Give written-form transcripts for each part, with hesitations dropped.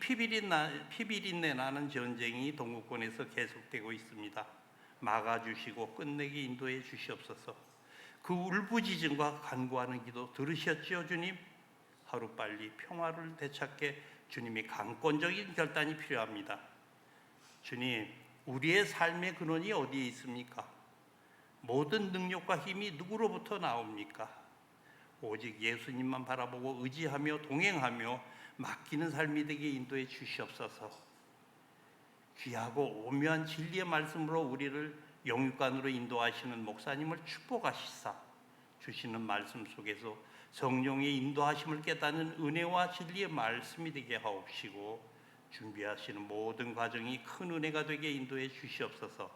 피비린내 나는 전쟁이 동구권에서 계속되고 있습니다. 막아주시고 끝내게 인도해 주시옵소서. 그 울부짖음과 간구하는 기도 들으셨지요, 주님? 하루빨리 평화를 되찾게 주님의 강권적인 결단이 필요합니다. 주님, 우리의 삶의 근원이 어디에 있습니까? 모든 능력과 힘이 누구로부터 나옵니까? 오직 예수님만 바라보고 의지하며 동행하며 맡기는 삶이 되게 인도해 주시옵소서. 귀하고 오묘한 진리의 말씀으로 우리를 영육간으로 인도하시는 목사님을 축복하시사 주시는 말씀 속에서 성령의 인도하심을 깨닫는 은혜와 진리의 말씀이 되게 하옵시고, 준비하시는 모든 과정이 큰 은혜가 되게 인도해 주시옵소서.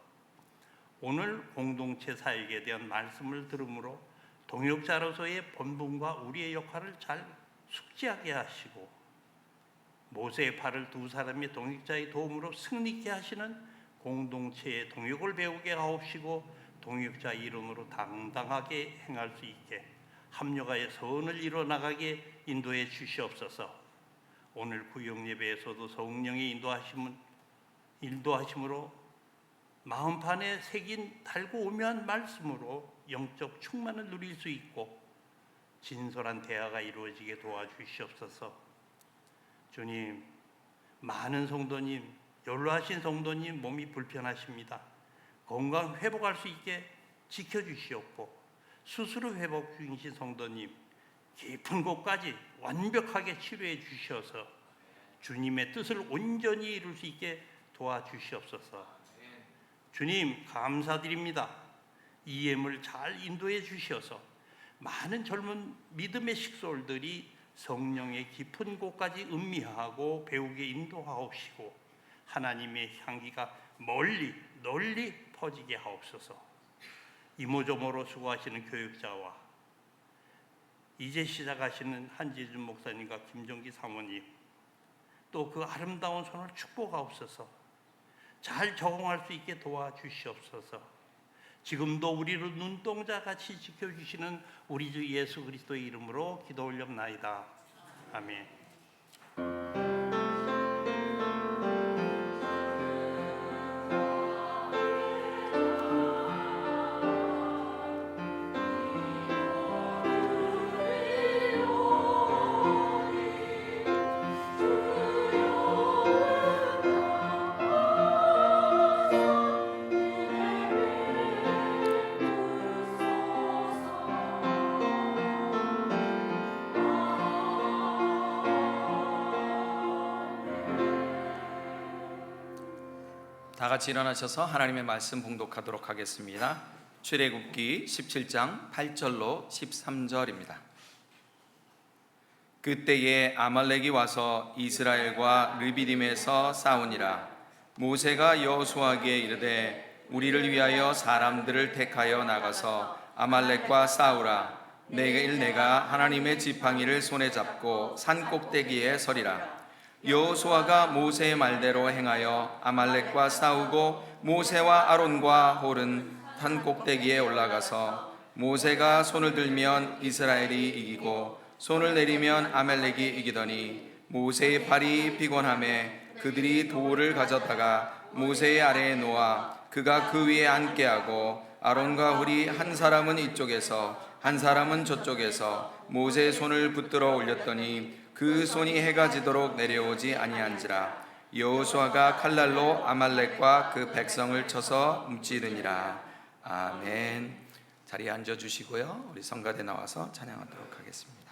오늘 공동체 사역에 대한 말씀을 들으므로 동역자로서의 본분과 우리의 역할을 잘 숙지하게 하시고, 모세의 팔을 두 사람의 동역자의 도움으로 승리케 하시는 공동체의 동역을 배우게 하옵시고, 동역자 이름으로 당당하게 행할 수 있게 합력하여 선을 이뤄나가게 인도해 주시옵소서. 오늘 구역 예배에서도 성령의 인도하심으로 마음판에 새긴 달고 오묘한 말씀으로 영적 충만을 누릴 수 있고 진솔한 대화가 이루어지게 도와주시옵소서. 주님, 많은 성도님, 연로하신 성도님 몸이 불편하십니다. 건강 회복할 수 있게 지켜주시옵고, 스스로 회복 중이신 성도님 깊은 곳까지 완벽하게 치료해 주셔서 주님의 뜻을 온전히 이룰 수 있게 도와주시옵소서. 주님, 감사드립니다. EM을 잘 인도해 주셔서 많은 젊은 믿음의 식솔들이 성령의 깊은 곳까지 음미하고 배우게 인도하옵시고, 하나님의 향기가 멀리 널리 퍼지게 하옵소서. 이모저모로 수고하시는 교육자와 이제 시작하시는 한지준 목사님과 김정기 사모님, 또 그 아름다운 손을 축복하옵소서. 잘 적응할 수 있게 도와주시옵소서. 지금도 우리를 눈동자같이 지켜주시는 우리 주 예수 그리스도의 이름으로 기도 올렸나이다. 아멘. 다 같이 일어나셔서 하나님의 말씀 봉독하도록 하겠습니다. 출애굽기 17장 8절로 13절입니다. 그때에 아말렉이 와서 이스라엘과 르비딤에서 싸우니라. 모세가 여호수아에게 이르되 우리를 위하여 사람들을 택하여 나가서 아말렉과 싸우라. 내가 하나님의 지팡이를 손에 잡고 산 꼭대기에 서리라. 여호수아가 모세의 말대로 행하여 아말렉과 싸우고 모세와 아론과 홀은 산 꼭대기에 올라가서 모세가 손을 들면 이스라엘이 이기고 손을 내리면 아말렉이 이기더니 모세의 팔이 피곤하매 그들이 돌을 가져다가 모세의 아래에 놓아 그가 그 위에 앉게 하고 아론과 홀이 한 사람은 이쪽에서 한 사람은 저쪽에서 모세의 손을 붙들어 올렸더니 그 손이 해가 지도록 내려오지 아니한지라. 여호수아가 칼날로 아말렉과 그 백성을 쳐서 무찌르니라. 아멘. 자리에 앉아주시고요, 우리 성가대 나와서 찬양하도록 하겠습니다.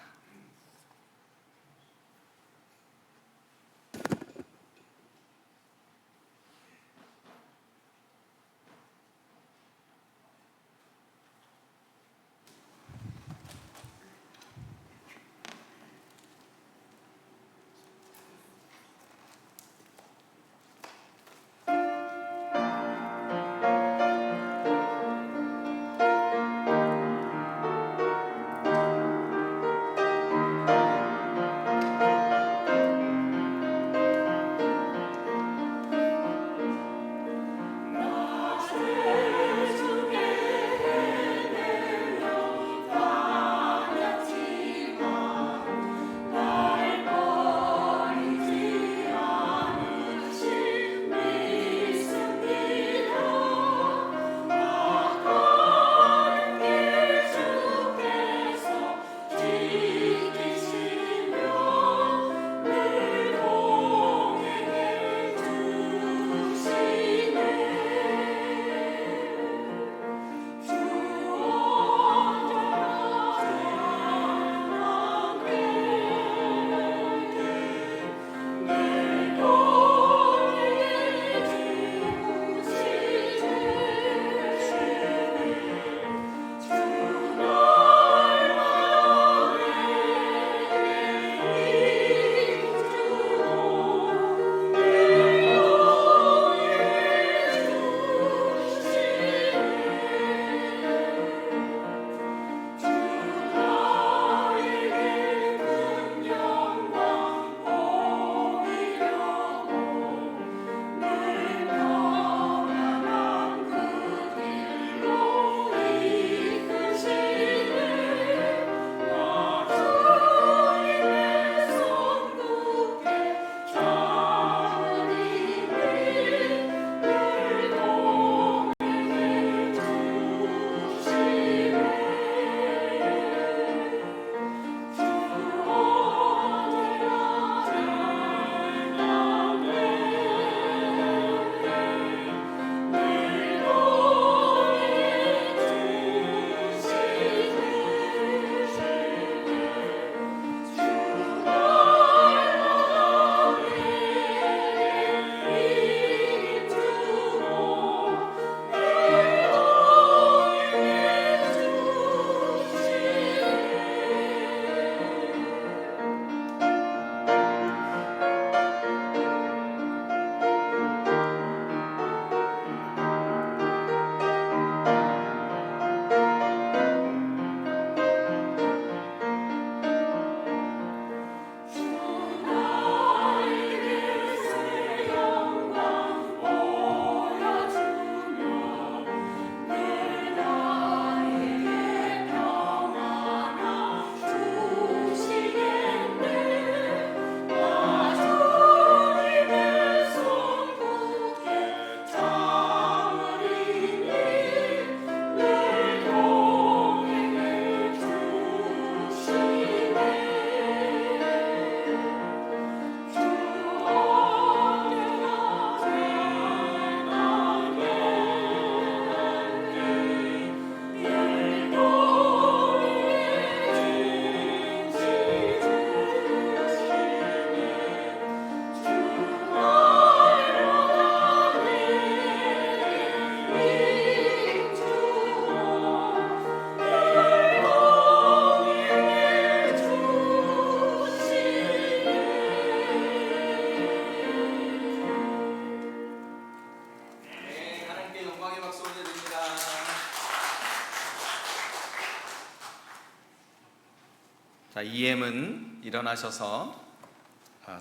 자, EM은 일어나셔서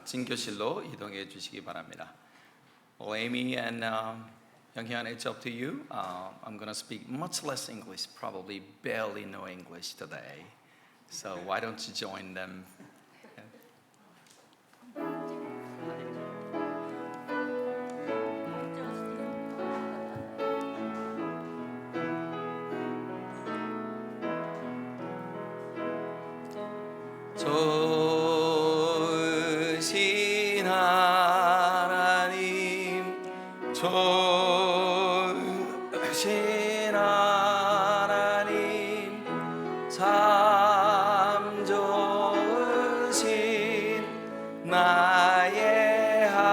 진교실로 이동해 주시기 바랍니다. Well, Amy and Younghyun, it's up to you. I'm going to speak much less English, probably barely no English today. So why don't you join them? 좋으신 하나님, 좋으신 하나님, 참 좋으신 나의 하나님.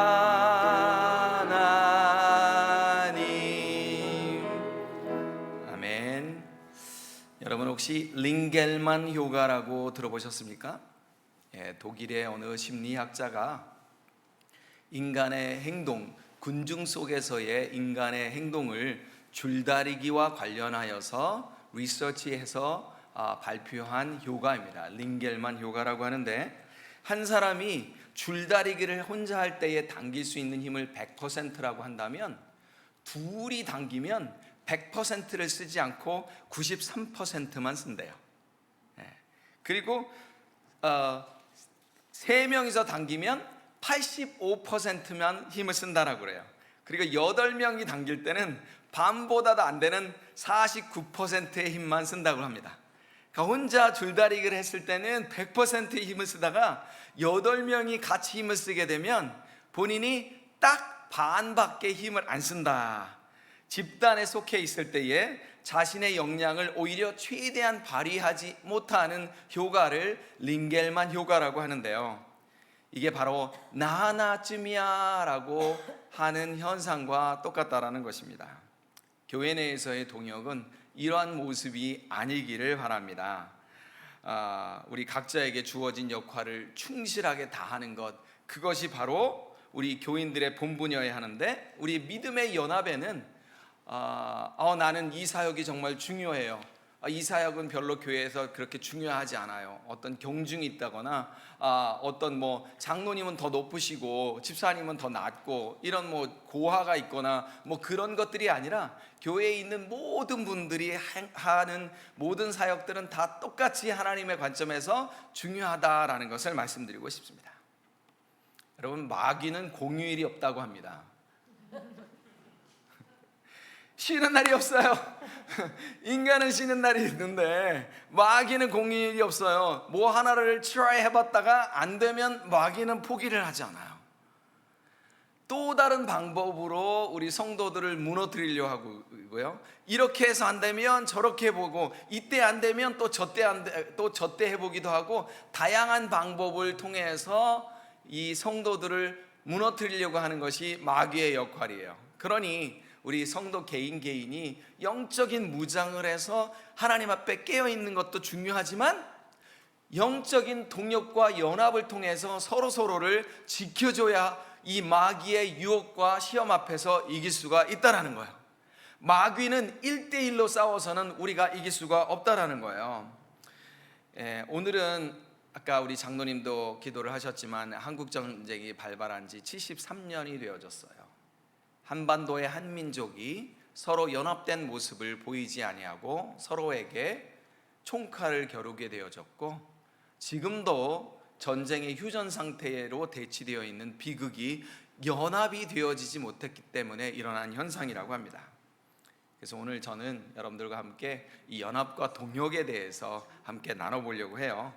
아멘. 여러분 혹시 링겔만 효과라고 들어보셨습니까? 예, 독일의 어느 심리학자가 인간의 행동, 군중 속에서의 인간의 행동을 줄다리기와 관련하여서 리서치해서 발표한 효과입니다. 링겔만 효과라고 하는데, 한 사람이 줄다리기를 혼자 할 때에 당길 수 있는 힘을 100%라고 한다면, 둘이 당기면 100%를 쓰지 않고 93%만 쓴대요. 그리고 3명이서 당기면 85%만 힘을 쓴다라고 그래요. 그리고 8명이 당길 때는 반보다도 안 되는 49%의 힘만 쓴다고 합니다. 그러니까 혼자 줄다리기를 했을 때는 100%의 힘을 쓰다가 8명이 같이 힘을 쓰게 되면 본인이 딱 반밖에 힘을 안 쓴다. 집단에 속해 있을 때에 자신의 역량을 오히려 최대한 발휘하지 못하는 효과를 링겔만 효과라고 하는데요, 이게 바로 나 하나쯤이야 라고 하는 현상과 똑같다라는 것입니다. 교회 내에서의 동역은 이러한 모습이 아니기를 바랍니다. 우리 각자에게 주어진 역할을 충실하게 다하는 것, 그것이 바로 우리 교인들의 본분이어야 하는데, 우리 믿음의 연합에는 나는 이 사역이 정말 중요해요, 이 사역은 별로 교회에서 그렇게 중요하지 않아요, 어떤 경중이 있다거나 어떤 장로님은 더 높으시고 집사님은 더 낮고 이런 고하가 있거나 그런 것들이 아니라, 교회에 있는 모든 분들이 하는 모든 사역들은 다 똑같이 하나님의 관점에서 중요하다라는 것을 말씀드리고 싶습니다. 여러분, 마귀는 공휴일이 없다고 합니다. 쉬는 날이 없어요. 인간은 쉬는 날이 있는데 마귀는 공휴일이 없어요. 하나를 try 해봤다가 안 되면 마귀는 포기를 하지 않아요. 또 다른 방법으로 우리 성도들을 무너뜨리려 하고요, 이렇게 해서 안 되면 저렇게 해보고, 이때 안 되면 또 저때 해보기도 하고, 다양한 방법을 통해서 이 성도들을 무너뜨리려고 하는 것이 마귀의 역할이에요. 그러니 우리 성도 개인이 영적인 무장을 해서 하나님 앞에 깨어있는 것도 중요하지만, 영적인 동역과 연합을 통해서 서로를 지켜줘야 이 마귀의 유혹과 시험 앞에서 이길 수가 있다는 거예요. 마귀는 1대1로 싸워서는 우리가 이길 수가 없다는 거예요. 오늘은 아까 우리 장로님도 기도를 하셨지만, 한국전쟁이 발발한 지 73년이 되어졌어요. 한반도의 한민족이 서로 연합된 모습을 보이지 아니하고 서로에게 총칼을 겨루게 되어졌고, 지금도 전쟁의 휴전 상태로 대치되어 있는 비극이 연합이 되어지지 못했기 때문에 일어난 현상이라고 합니다. 그래서 오늘 저는 여러분들과 함께 이 연합과 동역에 대해서 함께 나눠보려고 해요.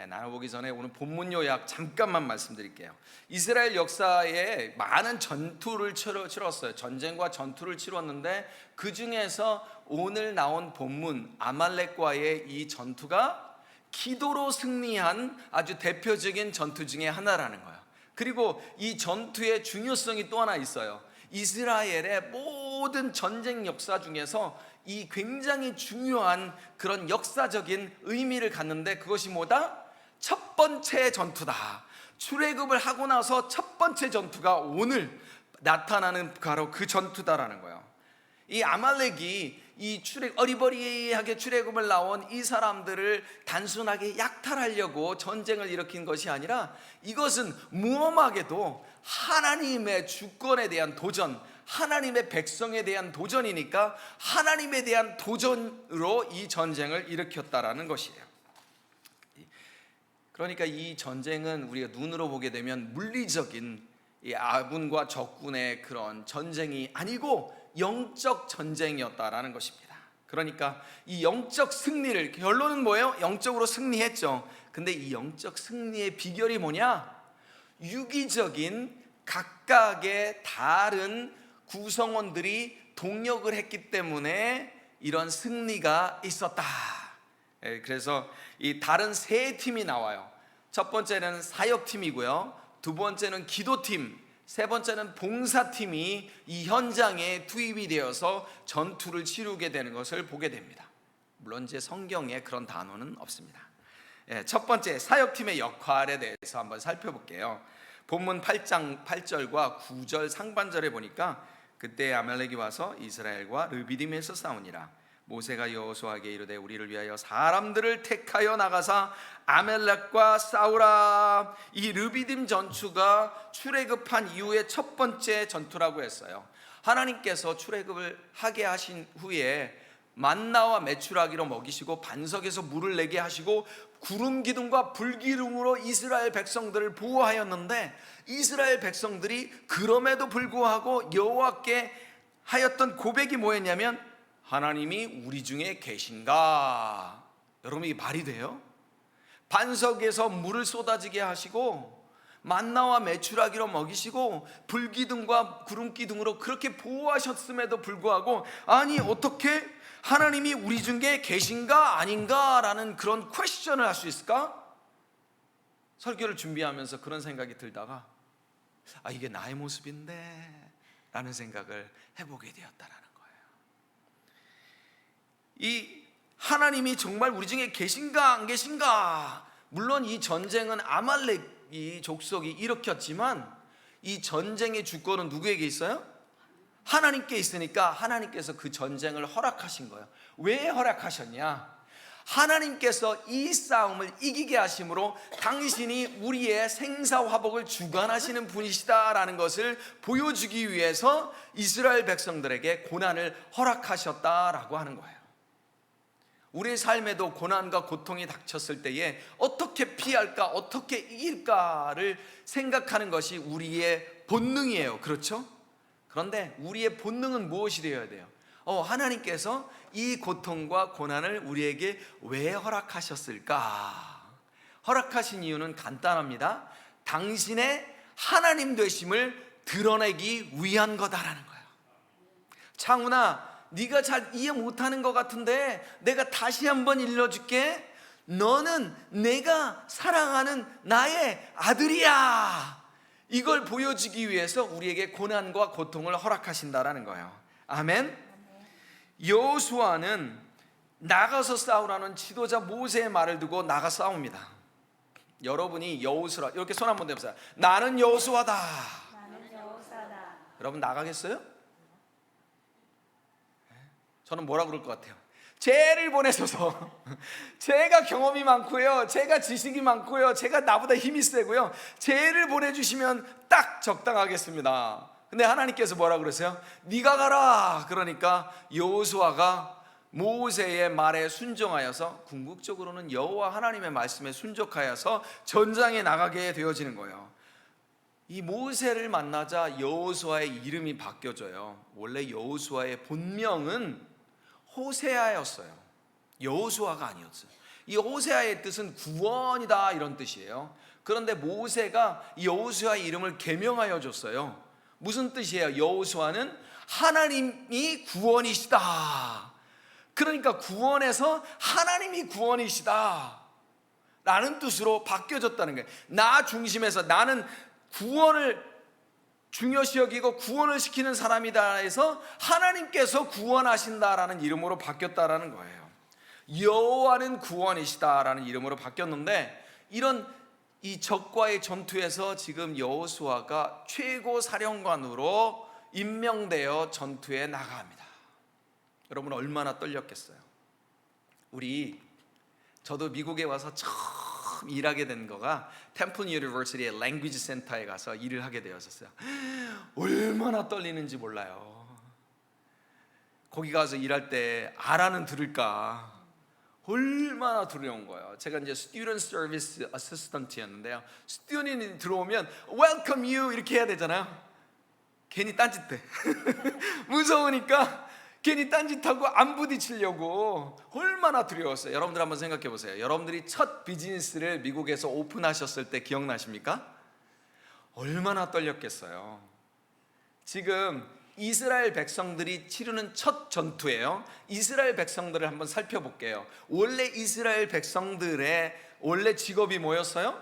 나눠보기 전에 오늘 본문 요약 잠깐만 말씀드릴게요. 이스라엘 역사에 많은 전투를 치렀어요. 전쟁과 전투를 치렀는데, 그 중에서 오늘 나온 본문 아말렉과의 이 전투가 기도로 승리한 아주 대표적인 전투 중에 하나라는 거예요. 그리고 이 전투의 중요성이 또 하나 있어요. 이스라엘의 모든 전쟁 역사 중에서 이 굉장히 중요한 그런 역사적인 의미를 갖는데, 그것이 뭐다? 첫 번째 전투다. 출애굽을 하고 나서 첫 번째 전투가 오늘 나타나는 바로 그 전투다라는 거예요. 이 아말렉이 이 어리버리하게 출애굽을 나온 이 사람들을 단순하게 약탈하려고 전쟁을 일으킨 것이 아니라 이것은 무엄하게도 하나님의 주권에 대한 도전, 하나님의 백성에 대한 도전이니까 하나님에 대한 도전으로 이 전쟁을 일으켰다라는 것이에요. 그러니까 이 전쟁은 우리가 눈으로 보게 되면 물리적인 이 아군과 적군의 그런 전쟁이 아니고 영적 전쟁이었다라는 것입니다. 그러니까 이 영적 승리를, 결론은 뭐예요? 영적으로 승리했죠. 근데 이 영적 승리의 비결이 뭐냐? 유기적인 각각의 다른 구성원들이 동력을 했기 때문에 이런 승리가 있었다. 그래서 이 다른 세 팀이 나와요. 첫 번째는 사역팀이고요, 두 번째는 기도팀, 세 번째는 봉사팀이 이 현장에 투입이 되어서 전투를 치르게 되는 것을 보게 됩니다. 물론 이제 성경에 그런 단어는 없습니다. 첫 번째 사역팀의 역할에 대해서 한번 살펴볼게요. 본문 8장 8절과 9절 상반절에 보니까 그때 아말렉이 와서 이스라엘과 르비딤에서 싸우니라. 모세가 여호수아에게 이르되 우리를 위하여 사람들을 택하여 나가사 아말렉과 싸우라. 이 르비딤 전투가 출애굽한 이후의 첫 번째 전투라고 했어요. 하나님께서 출애굽을 하게 하신 후에 만나와 메추라기로 먹이시고 반석에서 물을 내게 하시고 구름 기둥과 불 기둥으로 이스라엘 백성들을 보호하였는데, 이스라엘 백성들이 그럼에도 불구하고 여호와께 하였던 고백이 뭐였냐면 하나님이 우리 중에 계신가? 여러분, 이게 말이 돼요? 반석에서 물을 쏟아지게 하시고 만나와 메추라기로 먹이시고 불기둥과 구름기둥으로 그렇게 보호하셨음에도 불구하고, 아니 어떻게 하나님이 우리 중에 계신가 아닌가 라는 그런 퀘스천을 할 수 있을까? 설교를 준비하면서 그런 생각이 들다가 이게 나의 모습인데 라는 생각을 해보게 되었다라는 거예요. 이 하나님이 정말 우리 중에 계신가 안 계신가? 물론 이 전쟁은 아말렉이 족속이 일으켰지만 이 전쟁의 주권은 누구에게 있어요? 하나님께 있으니까 하나님께서 그 전쟁을 허락하신 거예요. 왜 허락하셨냐? 하나님께서 이 싸움을 이기게 하심으로 당신이 우리의 생사화복을 주관하시는 분이시다라는 것을 보여주기 위해서 이스라엘 백성들에게 고난을 허락하셨다라고 하는 거예요. 우리의 삶에도 고난과 고통이 닥쳤을 때에 어떻게 피할까, 어떻게 이길까를 생각하는 것이 우리의 본능이에요. 그렇죠? 그런데 우리의 본능은 무엇이 되어야 돼요? 하나님께서 이 고통과 고난을 우리에게 왜 허락하셨을까? 허락하신 이유는 간단합니다. 당신의 하나님 되심을 드러내기 위한 거다라는 거예요. 창훈아, 네가 잘 이해 못하는 것 같은데 내가 다시 한번 일러줄게. 너는 내가 사랑하는 나의 아들이야. 이걸 보여주기 위해서 우리에게 고난과 고통을 허락하신다라는 거예요. 아멘. 여호수아는 나가서 싸우라는 지도자 모세의 말을 두고 나가 싸웁니다. 여러분이 여호수아, 이렇게 손 한번 대보세요. 나는 여호수아다. 나는 여호수아다. 여러분 나가겠어요? 저는 뭐라 그럴 것 같아요? 쟤를 보내셔서 제가 경험이 많고요, 제가 지식이 많고요, 제가 나보다 힘이 세고요, 쟤를 보내주시면 딱 적당하겠습니다. 근데 하나님께서 뭐라 그러세요? 네가 가라. 그러니까 여호수아가 모세의 말에 순종하여서 궁극적으로는 여호와 하나님의 말씀에 순종하여서 전장에 나가게 되어지는 거예요. 이 모세를 만나자 여호수아의 이름이 바뀌어져요. 원래 여호수아의 본명은 호세아였어요. 여호수아가 아니었어요. 이 호세아의 뜻은 구원이다 이런 뜻이에요. 그런데 모세가 여호수아의 이름을 계명하여 줬어요. 무슨 뜻이에요? 여호수아는 하나님이 구원이시다. 그러니까 구원에서 하나님이 구원이시다 라는 뜻으로 바뀌어졌다는 거예요. 나 중심에서 나는 구원을 중요시 여기고 구원을 시키는 사람이다 해서 하나님께서 구원하신다라는 이름으로 바뀌었다라는 거예요. 여호와는 구원이시다라는 이름으로 바뀌었는데, 이런 이 적과의 전투에서 지금 여호수아가 최고 사령관으로 임명되어 전투에 나갑니다. 여러분 얼마나 떨렸겠어요. 저도 미국에 와서 처음 일하게 된 거가 템플 유니버시티의 랭귀지 센터에 가서 일을 하게 되었었어요. 얼마나 떨리는지 몰라요. 거기 가서 일할 때 알아는 들을까 얼마나 두려운 거예요. 제가 이제 스튜던트 서비스 어시스턴트였는데요. 스튜던이 들어오면 웰컴 유 이렇게 해야 되잖아요. 괜히 딴짓해. 무서우니까 괜히 딴짓하고 안 부딪히려고 얼마나 두려웠어요. 여러분들 한번 생각해 보세요. 여러분들이 첫 비즈니스를 미국에서 오픈하셨을 때 기억나십니까? 얼마나 떨렸겠어요. 지금 이스라엘 백성들이 치르는 첫 전투예요. 이스라엘 백성들을 한번 살펴볼게요. 원래 이스라엘 백성들의 원래 직업이 뭐였어요?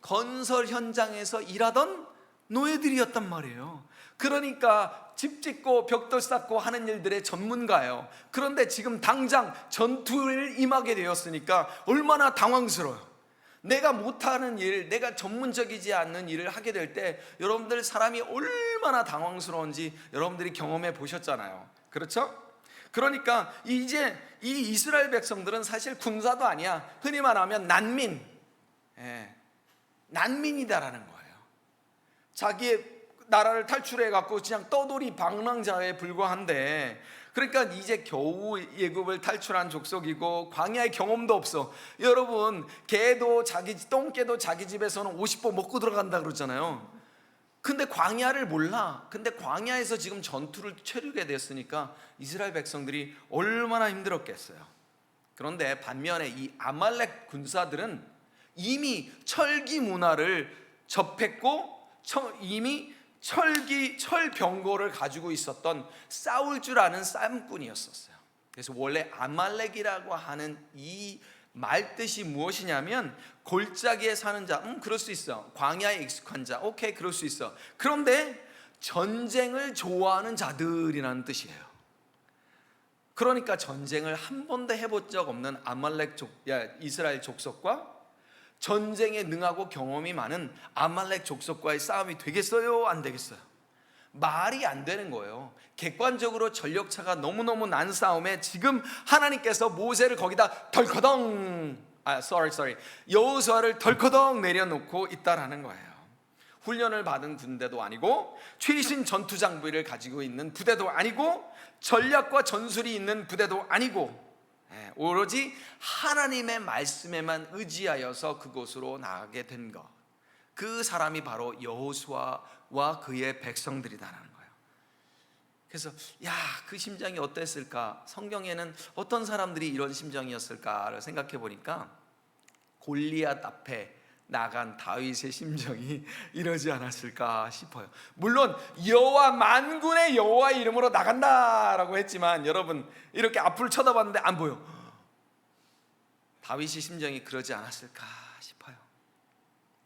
건설 현장에서 일하던 노예들이었단 말이에요. 그러니까 집 짓고 벽돌 쌓고 하는 일들의 전문가예요. 그런데 지금 당장 전투를 임하게 되었으니까 얼마나 당황스러워요. 내가 못하는 일, 내가 전문적이지 않는 일을 하게 될 때 여러분들 사람이 얼마나 당황스러운지 여러분들이 경험해 보셨잖아요. 그렇죠? 그러니까 이제 이 이스라엘 백성들은 사실 군사도 아니야. 흔히 말하면 난민이다라는 거예요. 자기의 나라를 탈출해 갖고 그냥 떠돌이 방랑자에 불과한데, 그러니까 이제 겨우 애굽을 탈출한 족속이고 광야의 경험도 없어. 여러분, 똥개도 자기 집에서는 50보 먹고 들어간다 그러잖아요. 근데 광야를 몰라. 근데 광야에서 지금 전투를 치르게 됐으니까 이스라엘 백성들이 얼마나 힘들었겠어요. 그런데 반면에 이 아말렉 군사들은 이미 철기 문화를 접했고 이미 철병거를 가지고 있었던 싸울 줄 아는 싸움꾼이었었어요. 그래서 원래 아말렉이라고 하는 이 말뜻이 무엇이냐면 골짜기에 사는 자, 그럴 수 있어. 광야에 익숙한 자, 오케이, 그럴 수 있어. 그런데 전쟁을 좋아하는 자들이라는 뜻이에요. 그러니까 전쟁을 한 번도 해본 적 없는 이스라엘 족속과 전쟁에 능하고 경험이 많은 아말렉 족속과의 싸움이 되겠어요? 안 되겠어요? 말이 안 되는 거예요. 객관적으로 전력차가 너무너무 난 싸움에 지금 하나님께서 모세를 거기다 여호수아를 덜커덩 내려놓고 있다라는 거예요. 훈련을 받은 군대도 아니고 최신 전투 장비를 가지고 있는 부대도 아니고 전략과 전술이 있는 부대도 아니고 오로지 하나님의 말씀에만 의지하여서 그곳으로 나가게 된 것, 그 사람이 바로 여호수아와 그의 백성들이다라는 거예요. 그래서 그 심정이 어땠을까? 성경에는 어떤 사람들이 이런 심정이었을까를 생각해 보니까 골리앗 앞에 나간 다윗의 심정이 이러지 않았을까 싶어요. 물론 여호와 만군의 여호와의 이름으로 나간다라고 했지만 여러분 이렇게 앞을 쳐다봤는데 안 보여. 다윗의 심정이 그러지 않았을까 싶어요.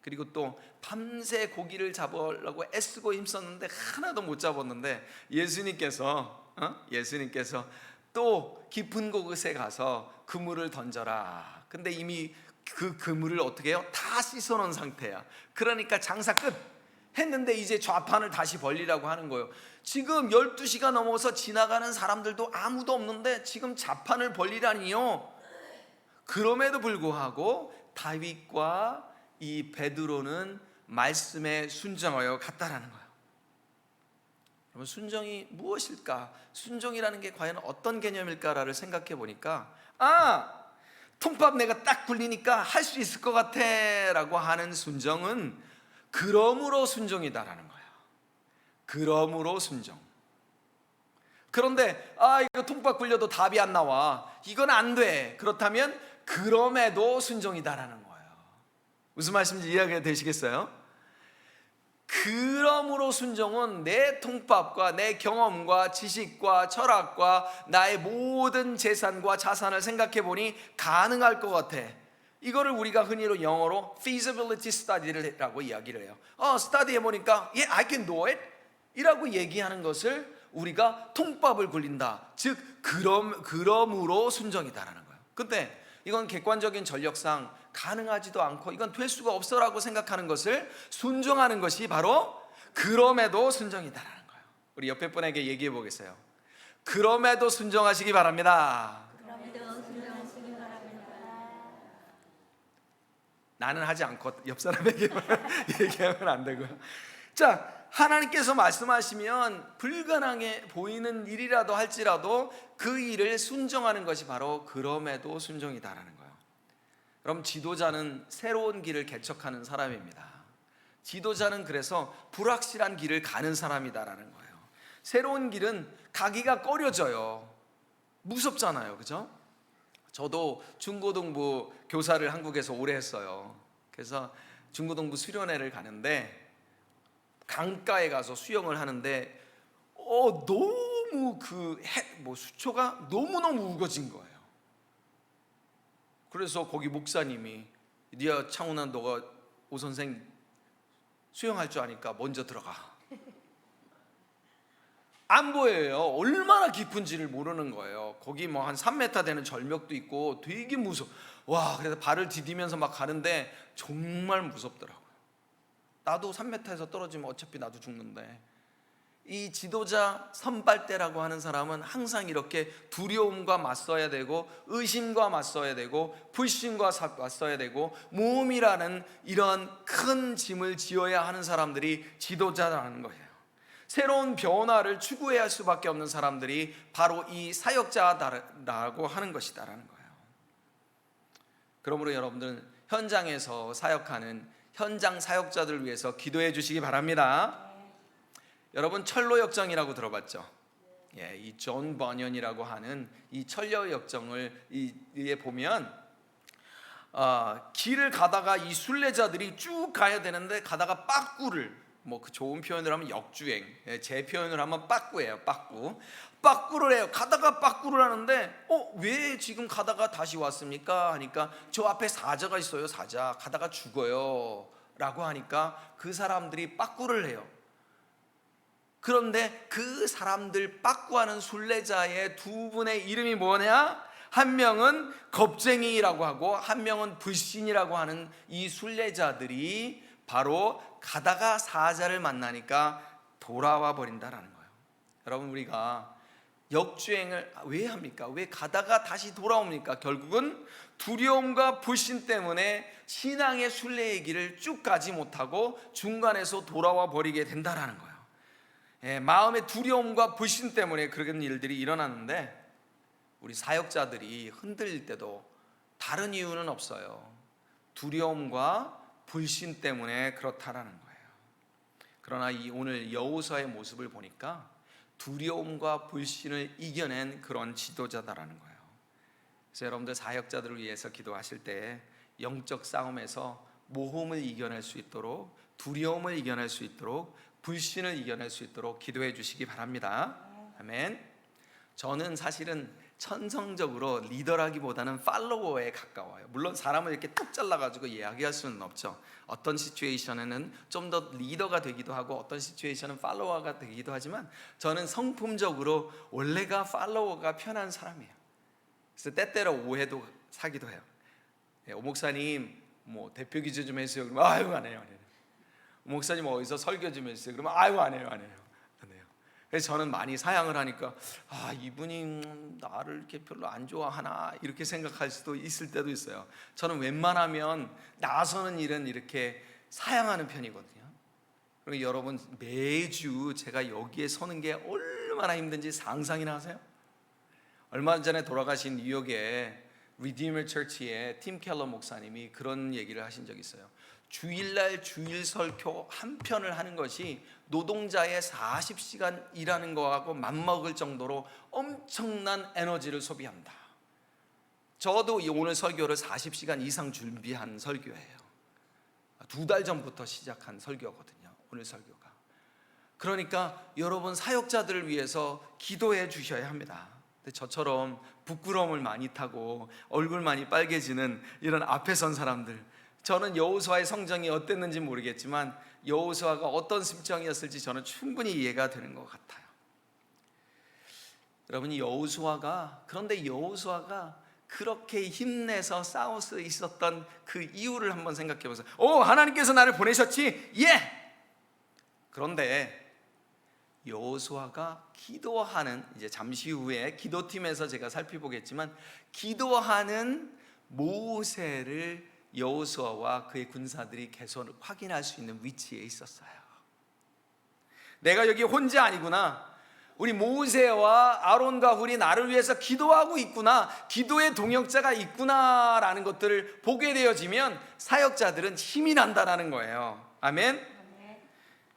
그리고 또 밤새 고기를 잡으려고 애쓰고 힘썼는데 하나도 못 잡았는데 예수님께서 또 깊은 곳에 가서 그물을 던져라. 근데 이미 그 그물을 어떻게 해요? 다 씻어놓은 상태야. 그러니까 장사 끝 했는데 이제 좌판을 다시 벌리라고 하는 거예요. 지금 12시가 넘어서 지나가는 사람들도 아무도 없는데 지금 좌판을 벌리라니요. 그럼에도 불구하고 다윗과 이 베드로는 말씀에 순종하여 갔다라는 거예요. 그러면 순종이 무엇일까? 순종이라는 게 과연 어떤 개념일까를 생각해 보니까 통밥 내가 딱 굴리니까 할 수 있을 것 같아 라고 하는 순종은 그러므로 순종이다라는 거예요. 그러므로 순종. 그런데 이거 통밥 굴려도 답이 안 나와, 이건 안 돼. 그렇다면 그럼에도 순종이다라는 거예요. 무슨 말씀인지 이해가 되시겠어요? 그러므로 순종은 내 통밥과 내 경험과 지식과 철학과 나의 모든 재산과 자산을 생각해 보니 가능할 것 같아. 이거를 우리가 흔히로 영어로 feasibility study라고 이야기를 해요. 스터디 해보니까 I can do it 이라고 얘기하는 것을 우리가 통밥을 굴린다, 즉 그러므로 순종이다라는 거예요. 근데 이건 객관적인 전력상 가능하지도 않고 이건 될 수가 없어라고 생각하는 것을 순종하는 것이 바로 그럼에도 순종이다라는 거예요. 우리 옆에 분에게 얘기해 보겠어요. 그럼에도 순종하시기 바랍니다. 그럼에도 순종하시기 바랍니다. 나는 하지 않고 옆 사람에게 얘기하면 안 되고요. 자, 하나님께서 말씀하시면 불가능해 보이는 일이라도 할지라도 그 일을 순종하는 것이 바로 그럼에도 순종이다라는 거예요. 그럼 지도자는 새로운 길을 개척하는 사람입니다. 지도자는 그래서 불확실한 길을 가는 사람이다라는 거예요. 새로운 길은 가기가 꺼려져요. 무섭잖아요, 그죠? 저도 중고등부 교사를 한국에서 오래 했어요. 그래서 중고등부 수련회를 가는데 강가에 가서 수영을 하는데 너무 수초가 너무너무 우거진 거예요. 그래서 거기 목사님이 니야 창훈아, 너가 오 선생 수영할 줄 아니까 먼저 들어가. 안 보여요. 얼마나 깊은지를 모르는 거예요. 거기 뭐 한 3m 되는 절벽도 있고 되게 와, 그래서 발을 디디면서 막 가는데 정말 무섭더라고요. 나도 3m에서 떨어지면 어차피 나도 죽는데, 이 지도자 선발대라고 하는 사람은 항상 이렇게 두려움과 맞서야 되고 의심과 맞서야 되고 불신과 맞서야 되고 모험이라는 이런 큰 짐을 지어야 하는 사람들이 지도자라는 거예요. 새로운 변화를 추구해야 할 수밖에 없는 사람들이 바로 이 사역자라고 하는 것이다라는 거예요. 그러므로 여러분들은 현장에서 사역하는 현장 사역자들을 위해서 기도해 주시기 바랍니다. 여러분, 철로 역정이라고 들어봤죠? 예, 이 존 버년이라고 하는 이 철로 역정을 이에 보면 길을 가다가 이 순례자들이 쭉 가야 되는데 가다가 빠꾸를, 그 좋은 표현을 하면 역주행, 제 표현을 하면 빠꾸예요. 빠꾸를 해요. 가다가 빠꾸를 하는데 왜 지금 가다가 다시 왔습니까? 하니까 저 앞에 사자가 있어요. 사자 가다가 죽어요 라고 하니까 그 사람들이 빠꾸를 해요. 그런데 그 사람들 빠꾸하는 순례자의 두 분의 이름이 뭐냐? 한 명은 겁쟁이라고 하고 한 명은 불신이라고 하는 이 순례자들이 바로 가다가 사자를 만나니까 돌아와 버린다라는 거예요. 여러분, 우리가 역주행을 왜 합니까? 왜 가다가 다시 돌아옵니까? 결국은 두려움과 불신 때문에 신앙의 순례의 길을 쭉 가지 못하고 중간에서 돌아와 버리게 된다라는 거예요. 마음의 두려움과 불신 때문에 그런 일들이 일어나는데, 우리 사역자들이 흔들릴 때도 다른 이유는 없어요. 두려움과 불신 때문에 그렇다라는 거예요. 그러나 오늘 여호수아의 모습을 보니까 두려움과 불신을 이겨낸 그런 지도자다라는 거예요. 그래서 여러분들 사역자들을 위해서 기도하실 때 영적 싸움에서 모험을 이겨낼 수 있도록, 두려움을 이겨낼 수 있도록, 불신을 이겨낼 수 있도록 기도해 주시기 바랍니다. 아멘. 저는 사실은 천성적으로 리더라기보다는 팔로워에 가까워요. 물론 사람을 이렇게 뚝 잘라가지고 이야기할 수는 없죠. 어떤 시츄에이션에는 좀 더 리더가 되기도 하고 어떤 시츄에이션은 팔로워가 되기도 하지만 저는 성품적으로 원래가 팔로워가 편한 사람이에요. 그래서 때때로 오해도 사기도 해요. 오 목사님 대표 기도 좀 해주세요. 그러면 아유 안 해요. 목사님 어디서 설교 좀 해주세요. 그러면 아유 안 해요. 그래서 저는 많이 사양을 하니까 이분이 나를 이렇게 별로 안 좋아하나 이렇게 생각할 수도 있을 때도 있어요. 저는 웬만하면 나서는 일은 이렇게 사양하는 편이거든요. 그리고 여러분, 매주 제가 여기에 서는 게 얼마나 힘든지 상상이나 하세요? 얼마 전에 돌아가신 뉴욕의 리디머 처치의 팀 켈러 목사님이 그런 얘기를 하신 적이 있어요. 주일날 주일 설교 한 편을 하는 것이 노동자의 40시간 일하는 거하고 맞먹을 정도로 엄청난 에너지를 소비한다. 저도 오늘 설교를 40시간 이상 준비한 설교예요. 2달 전부터 시작한 설교거든요, 오늘 설교가. 그러니까 여러분, 사역자들을 위해서 기도해 주셔야 합니다. 근데 저처럼 부끄러움을 많이 타고 얼굴 많이 빨개지는 이런 앞에 선 사람들, 저는 여호수아의 성정이 어땠는지 모르겠지만 여호수아가 어떤 심정이었을지 저는 충분히 이해가 되는 것 같아요. 여러분이 그런데 여호수아가 그렇게 힘내서 싸울 수 있었던 그 이유를 한번 생각해 보세요. 하나님께서 나를 보내셨지? 예! 그런데 여호수아가 기도하는, 이제 잠시 후에 기도팀에서 제가 살펴보겠지만, 기도하는 모세를 여호수아와 그의 군사들이 계속 확인할 수 있는 위치에 있었어요. 내가 여기 혼자 아니구나, 우리 모세와 아론과 훌이 나를 위해서 기도하고 있구나, 기도의 동역자가 있구나라는 것들을 보게 되어지면 사역자들은 힘이 난다라는 거예요. 아멘.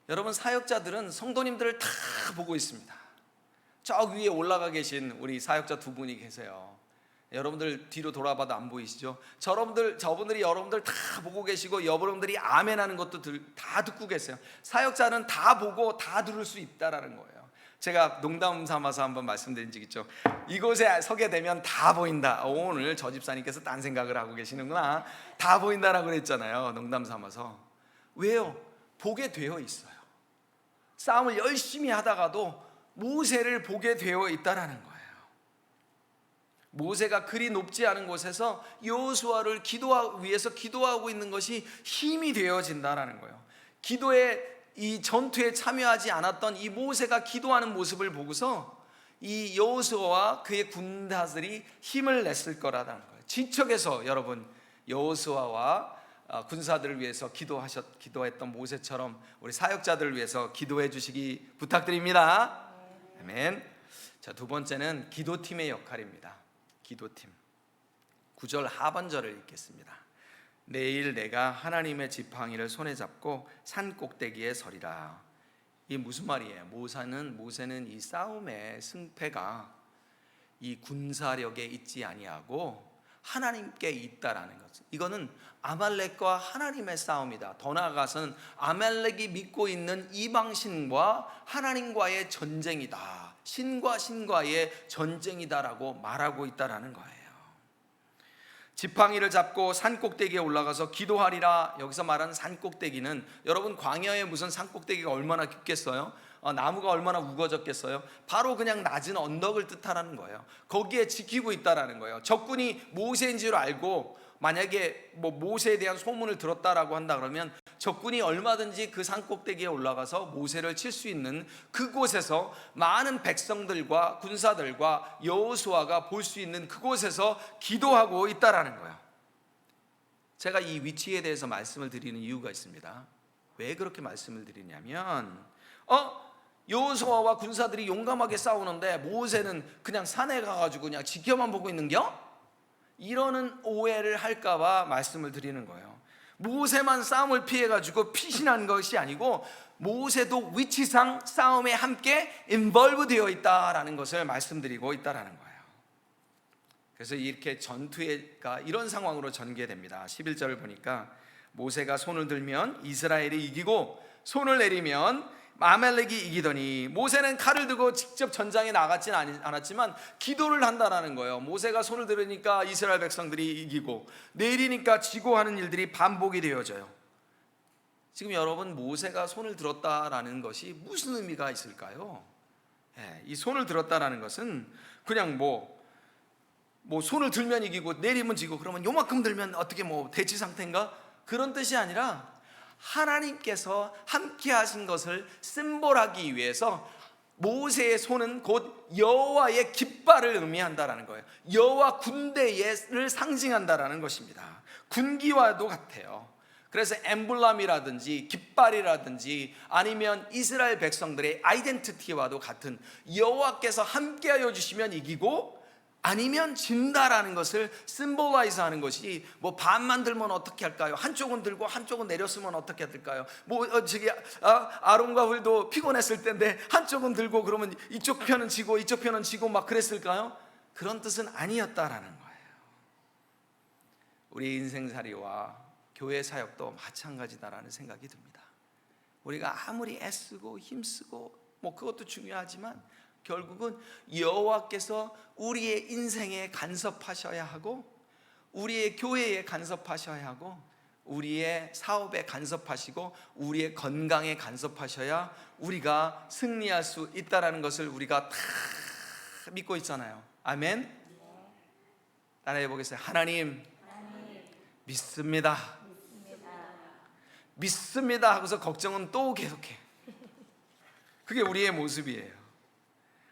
여러분, 사역자들은 성도님들을 다 보고 있습니다. 저 위에 올라가 계신 우리 사역자 두 분이 계세요. 여러분들 뒤로 돌아봐도 안 보이시죠? 저분들이 여러분들 다 보고 계시고, 여러분들이 아멘하는 것도 다 듣고 계세요. 사역자는 다 보고 다 들을 수 있다라는 거예요. 제가 농담 삼아서 한번 말씀드린 적 있죠. 이곳에 서게 되면 다 보인다. 오늘 저 집사님께서 딴 생각을 하고 계시는구나. 다 보인다라고 그랬잖아요, 농담 삼아서. 왜요? 보게 되어 있어요. 싸움을 열심히 하다가도 모세를 보게 되어 있다라는 거예요. 모세가 그리 높지 않은 곳에서 여호수아를 위해서 기도하고 있는 것이 힘이 되어진다라는 거예요. 이 전투에 참여하지 않았던 이 모세가 기도하는 모습을 보고서 이 여호수아와 그의 군사들이 힘을 냈을 거라는 거예요. 지척에서 여러분, 여호수아와 군사들을 위해서 기도했던 모세처럼 우리 사역자들을 위해서 기도해 주시기 부탁드립니다. 아멘. 자, 두 번째는 기도팀의 역할입니다. 기도팀. 9절 하반절을 읽겠습니다. 내일 내가 하나님의 지팡이를 손에 잡고 산 꼭대기에 서리라. 이게 무슨 말이에요? 모세는 이 싸움의 승패가 이 군사력에 있지 아니하고 하나님께 있다라는 것. 이거는 아말렉과 하나님의 싸움이다. 더 나아가서는 아말렉이 믿고 있는 이방신과 하나님과의 전쟁이다. 신과 신과의 전쟁이다라고 말하고 있다라는 거예요. 지팡이를 잡고 산 꼭대기에 올라가서 기도하리라. 여기서 말하는 산 꼭대기는, 여러분, 광야에 무슨 산 꼭대기가 얼마나 깊겠어요? 나무가 얼마나 우거졌겠어요? 바로 그냥 낮은 언덕을 뜻하라는 거예요. 거기에 지키고 있다라는 거예요. 적군이 모세인 줄 알고 만약에 모세에 대한 소문을 들었다라고 한다 그러면 적군이 얼마든지 그 산 꼭대기에 올라가서 모세를 칠 수 있는 그곳에서 많은 백성들과 군사들과 여호수아가 볼 수 있는 그곳에서 기도하고 있다라는 거예요. 제가 이 위치에 대해서 말씀을 드리는 이유가 있습니다. 왜 그렇게 말씀을 드리냐면, 여호수아와 군사들이 용감하게 싸우는데 모세는 그냥 산에 가가지고 그냥 지켜만 보고 있는겨? 이러는 오해를 할까봐 말씀을 드리는 거예요. 모세만 싸움을 피해가지고 피신한 것이 아니고 모세도 위치상 싸움에 함께 인볼브 되어 있다라는 것을 말씀드리고 있다라는 거예요. 그래서 이렇게 전투가 이런 상황으로 전개됩니다. 11절을 보니까 모세가 손을 들면 이스라엘이 이기고 손을 내리면 아말렉이 이기더니, 모세는 칼을 들고 직접 전장에 나갔지는 않았지만 기도를 한다라는 거예요. 모세가 손을 들으니까 이스라엘 백성들이 이기고 내리니까 지고 하는 일들이 반복이 되어져요. 지금 여러분, 모세가 손을 들었다라는 것이 무슨 의미가 있을까요? 이 손을 들었다라는 것은 그냥 손을 들면 이기고 내리면 지고, 그러면 요만큼 들면 어떻게 대치 상태인가? 그런 뜻이 아니라 하나님께서 함께 하신 것을 심볼하기 위해서 모세의 손은 곧 여호와의 깃발을 의미한다라는 거예요. 여호와 군대를 상징한다라는 것입니다. 군기와도 같아요. 그래서 엠블럼이라든지 깃발이라든지 아니면 이스라엘 백성들의 아이덴티티와도 같은, 여호와께서 함께하여 주시면 이기고 아니면 진다라는 것을 심볼라이즈 하는 것이, 반만 들면 어떻게 할까요? 한쪽은 들고 한쪽은 내렸으면 어떻게 될까요? 아론과 훌도 피곤했을 텐데 한쪽은 들고 그러면 이쪽 편은 지고 이쪽 편은 지고 막 그랬을까요? 그런 뜻은 아니었다라는 거예요. 우리 인생살이와 교회 사역도 마찬가지다라는 생각이 듭니다. 우리가 아무리 애쓰고 힘쓰고 그것도 중요하지만 결국은 여호와께서 우리의 인생에 간섭하셔야 하고, 우리의 교회에 간섭하셔야 하고, 우리의 사업에 간섭하시고, 우리의 건강에 간섭하셔야 우리가 승리할 수 있다는 것을 우리가 다 믿고 있잖아요. 아멘. 따라해 보겠어요. 하나님 믿습니다. 믿습니다 하고서 걱정은 또 계속해. 그게 우리의 모습이에요.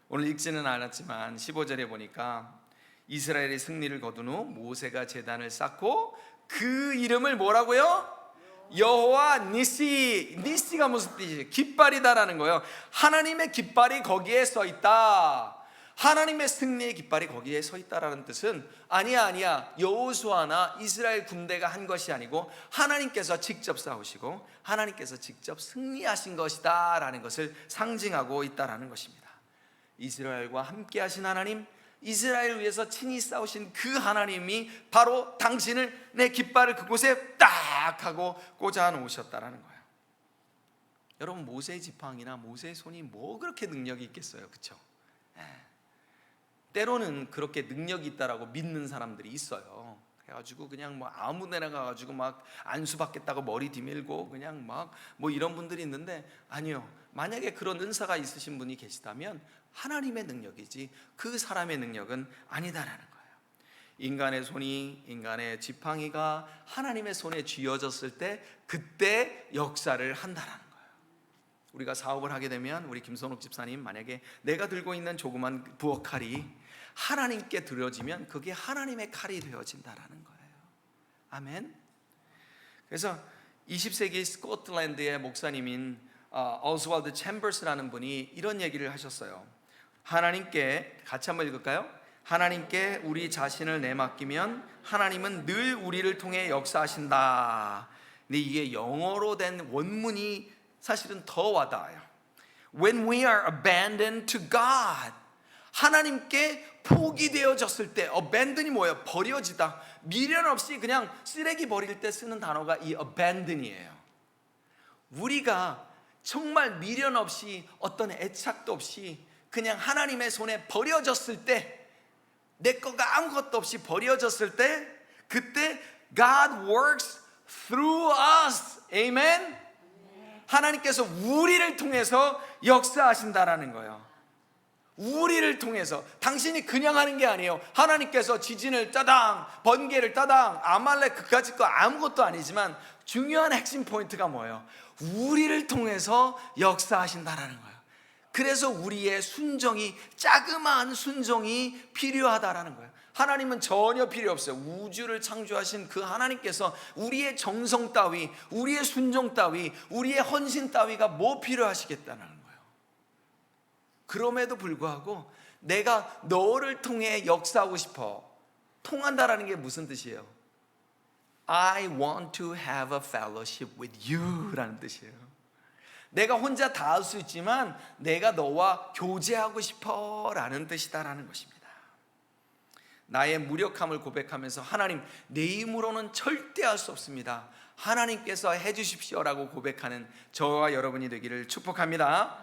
오늘 읽지는 않았지만 15절에 보니까 이스라엘의 승리를 거둔 후 모세가 제단을 쌓고 그 이름을 뭐라고요? 여호와 니시. 니시가 무슨 뜻이에요? 깃발이다라는 거예요. 하나님의 깃발이 거기에 써 있다. 하나님의 승리의 깃발이 거기에 서 있다라는 뜻은 아니야 여호수아나 이스라엘 군대가 한 것이 아니고 하나님께서 직접 싸우시고 하나님께서 직접 승리하신 것이다 라는 것을 상징하고 있다라는 것입니다. 이스라엘과 함께 하신 하나님, 이스라엘을 위해서 친히 싸우신 그 하나님이 바로 당신을, 내 깃발을 그곳에 딱 하고 꽂아 놓으셨다라는 거예요. 여러분, 모세의 지팡이나 모세의 손이 뭐 그렇게 능력이 있겠어요, 그렇죠? 때로는 그렇게 능력이 있다라고 믿는 사람들이 있어요. 그래가지고 그냥 뭐 아무데나 가가지고 막 안수 받겠다고 머리 뒤밀고 그냥 막 뭐 이런 분들이 있는데, 아니요, 만약에 그런 은사가 있으신 분이 계시다면 하나님의 능력이지 그 사람의 능력은 아니다라는 거예요. 인간의 손이, 인간의 지팡이가 하나님의 손에 쥐어졌을 때 그때 역사를 한다라는 거예요. 우리가 사업을 하게 되면 우리 김선옥 집사님, 만약에 내가 들고 있는 조그만 부엌칼이 하나님께 드려지면 그게 하나님의 칼이 되어진다라는 거예요. 아멘. 그래서 20세기 스코틀랜드의 목사님인 오스왈드 챔버스라는 분이 이런 얘기를 하셨어요. 하나님께, 같이 한번 읽을까요? 하나님께 우리 자신을 내맡기면 하나님은 늘 우리를 통해 역사하신다. 근데 이게 영어로 된 원문이 사실은 더 와닿아요. When we are abandoned to God, 하나님께 포기되어졌을 때, abandon이 뭐예요? 버려지다. 미련 없이 그냥 쓰레기 버릴 때 쓰는 단어가 이 abandon이에요. 우리가 정말 미련 없이 어떤 애착도 없이 그냥 하나님의 손에 버려졌을 때, 내 거가 아무것도 없이 버려졌을 때, 그때 God works through us. Amen? 하나님께서 우리를 통해서 역사하신다라는 거예요. 우리를 통해서. 당신이 그냥 하는 게 아니에요. 하나님께서 지진을 따당, 번개를 따당, 아말렉 그까짓 거 아무것도 아니지만 중요한 핵심 포인트가 뭐예요? 우리를 통해서 역사하신다라는 거예요. 그래서 우리의 순종이, 자그마한 순종이 필요하다라는 거예요. 하나님은 전혀 필요 없어요. 우주를 창조하신 그 하나님께서 우리의 정성 따위, 우리의 순종 따위, 우리의 헌신 따위가 뭐 필요하시겠다는 거예요. 그럼에도 불구하고 내가 너를 통해 역사하고 싶어. 통한다라는 게 무슨 뜻이에요? I want to have a fellowship with you 라는 뜻이에요. 내가 혼자 다 할 수 있지만 내가 너와 교제하고 싶어 라는 뜻이다라는 것입니다. 나의 무력함을 고백하면서 하나님, 내 힘으로는 절대 할 수 없습니다, 하나님께서 해주십시오라고 고백하는 저와 여러분이 되기를 축복합니다.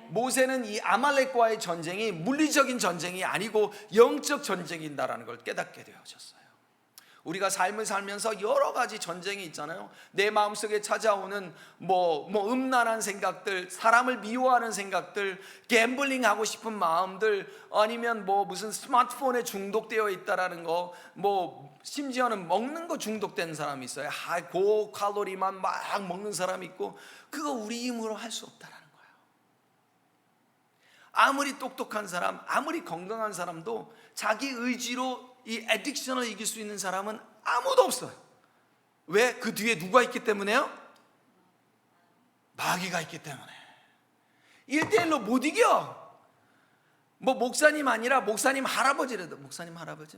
모세는 이 아말렉과의 전쟁이 물리적인 전쟁이 아니고 영적 전쟁이다라는 걸 깨닫게 되어졌어요. 우리가 삶을 살면서 여러 가지 전쟁이 있잖아요. 내 마음속에 찾아오는 음란한 생각들, 사람을 미워하는 생각들, 갬블링하고 싶은 마음들, 아니면 무슨 스마트폰에 중독되어 있다라는 거, 심지어는 먹는 거 중독된 사람이 있어요. 고칼로리만 막 먹는 사람이 있고, 그거 우리 힘으로 할 수 없다라는 거예요. 아무리 똑똑한 사람, 아무리 건강한 사람도 자기 의지로 이 애딕션을 이길 수 있는 사람은 아무도 없어요. 왜? 그 뒤에 누가 있기 때문에요? 마귀가 있기 때문에. 1대1로 못 이겨. 목사님 아니라 목사님 할아버지라도, 목사님 할아버지도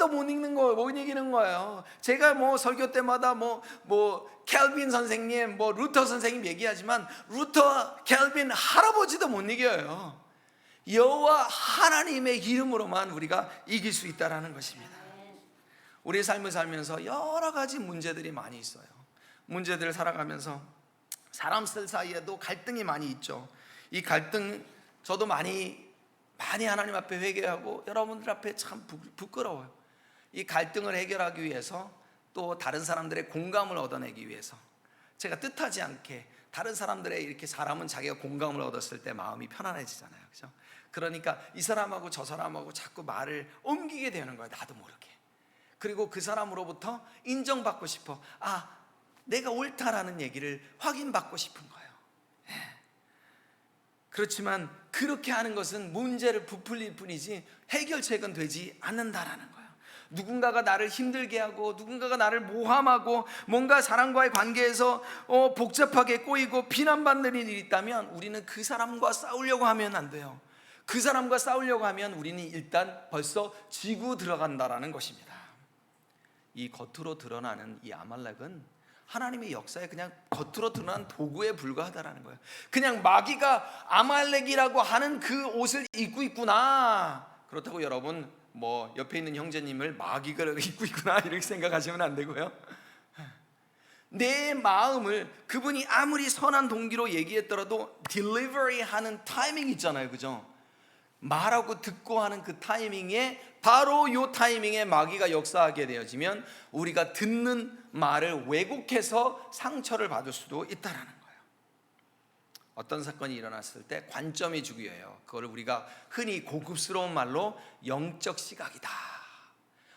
못 이기는 거예요. 못 이기는 거예요. 제가 설교 때마다 켈빈 선생님, 루터 선생님 얘기하지만 루터, 켈빈 할아버지도 못 이겨요. 여호와 하나님의 이름으로만 우리가 이길 수 있다라는 것입니다. 우리의 삶을 살면서 여러 가지 문제들이 많이 있어요. 문제들을 살아가면서 사람들 사이에도 갈등이 많이 있죠. 이 갈등, 저도 많이 하나님 앞에 회개하고 여러분들 앞에 참 부끄러워요. 이 갈등을 해결하기 위해서, 또 다른 사람들의 공감을 얻어내기 위해서 제가 뜻하지 않게 다른 사람들의, 이렇게 사람은 자기가 공감을 얻었을 때 마음이 편안해지잖아요, 그렇죠? 그러니까 이 사람하고 저 사람하고 자꾸 말을 옮기게 되는 거예요, 나도 모르게. 그리고 그 사람으로부터 인정받고 싶어, 내가 옳다라는 얘기를 확인받고 싶은 거예요. 그렇지만 그렇게 하는 것은 문제를 부풀릴 뿐이지 해결책은 되지 않는다라는 거예요. 누군가가 나를 힘들게 하고 누군가가 나를 모함하고 뭔가 사람과의 관계에서 복잡하게 꼬이고 비난받는 일이 있다면 우리는 그 사람과 싸우려고 하면 안 돼요. 그 사람과 싸우려고 하면 우리는 일단 벌써 지고 들어간다라는 것입니다. 이 겉으로 드러나는 이 아말렉은 하나님의 역사에 그냥 겉으로 드러난 도구에 불과하다라는 거예요. 그냥 마귀가 아말렉이라고 하는 그 옷을 입고 있구나. 그렇다고 여러분 뭐 옆에 있는 형제님을 마귀가 입고 있구나 이렇게 생각하시면 안 되고요. 내 마음을 그분이 아무리 선한 동기로 얘기했더라도 딜리버리 하는 타이밍 있잖아요, 그죠? 말하고 듣고 하는 그 타이밍에 바로 요 타이밍에 마귀가 역사하게 되어지면 우리가 듣는 말을 왜곡해서 상처를 받을 수도 있다라는 거예요. 어떤 사건이 일어났을 때 관점이 중요해요. 그걸 우리가 흔히 고급스러운 말로 영적 시각이다.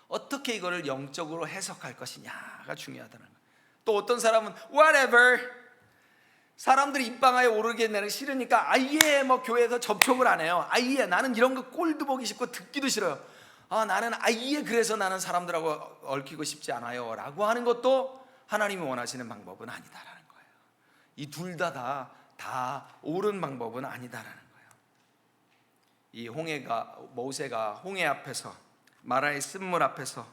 어떻게 이거를 영적으로 해석할 것이냐가 중요하다는 거예요. 또 어떤 사람은 whatever, 사람들이 입방아에 오르게 내는 싫으니까 아예 뭐 교회에서 접촉을 안 해요. 아예 나는 이런 거 꼴도 보기 싫고 듣기도 싫어요. 나는 아예 그래서 나는 사람들하고 얽히고 싶지 않아요 라고 하는 것도 하나님이 원하시는 방법은 아니다라는 거예요. 이 둘 다 옳은 방법은 아니다라는 거예요. 이 모세가 홍해 앞에서 마라의 쓴물 앞에서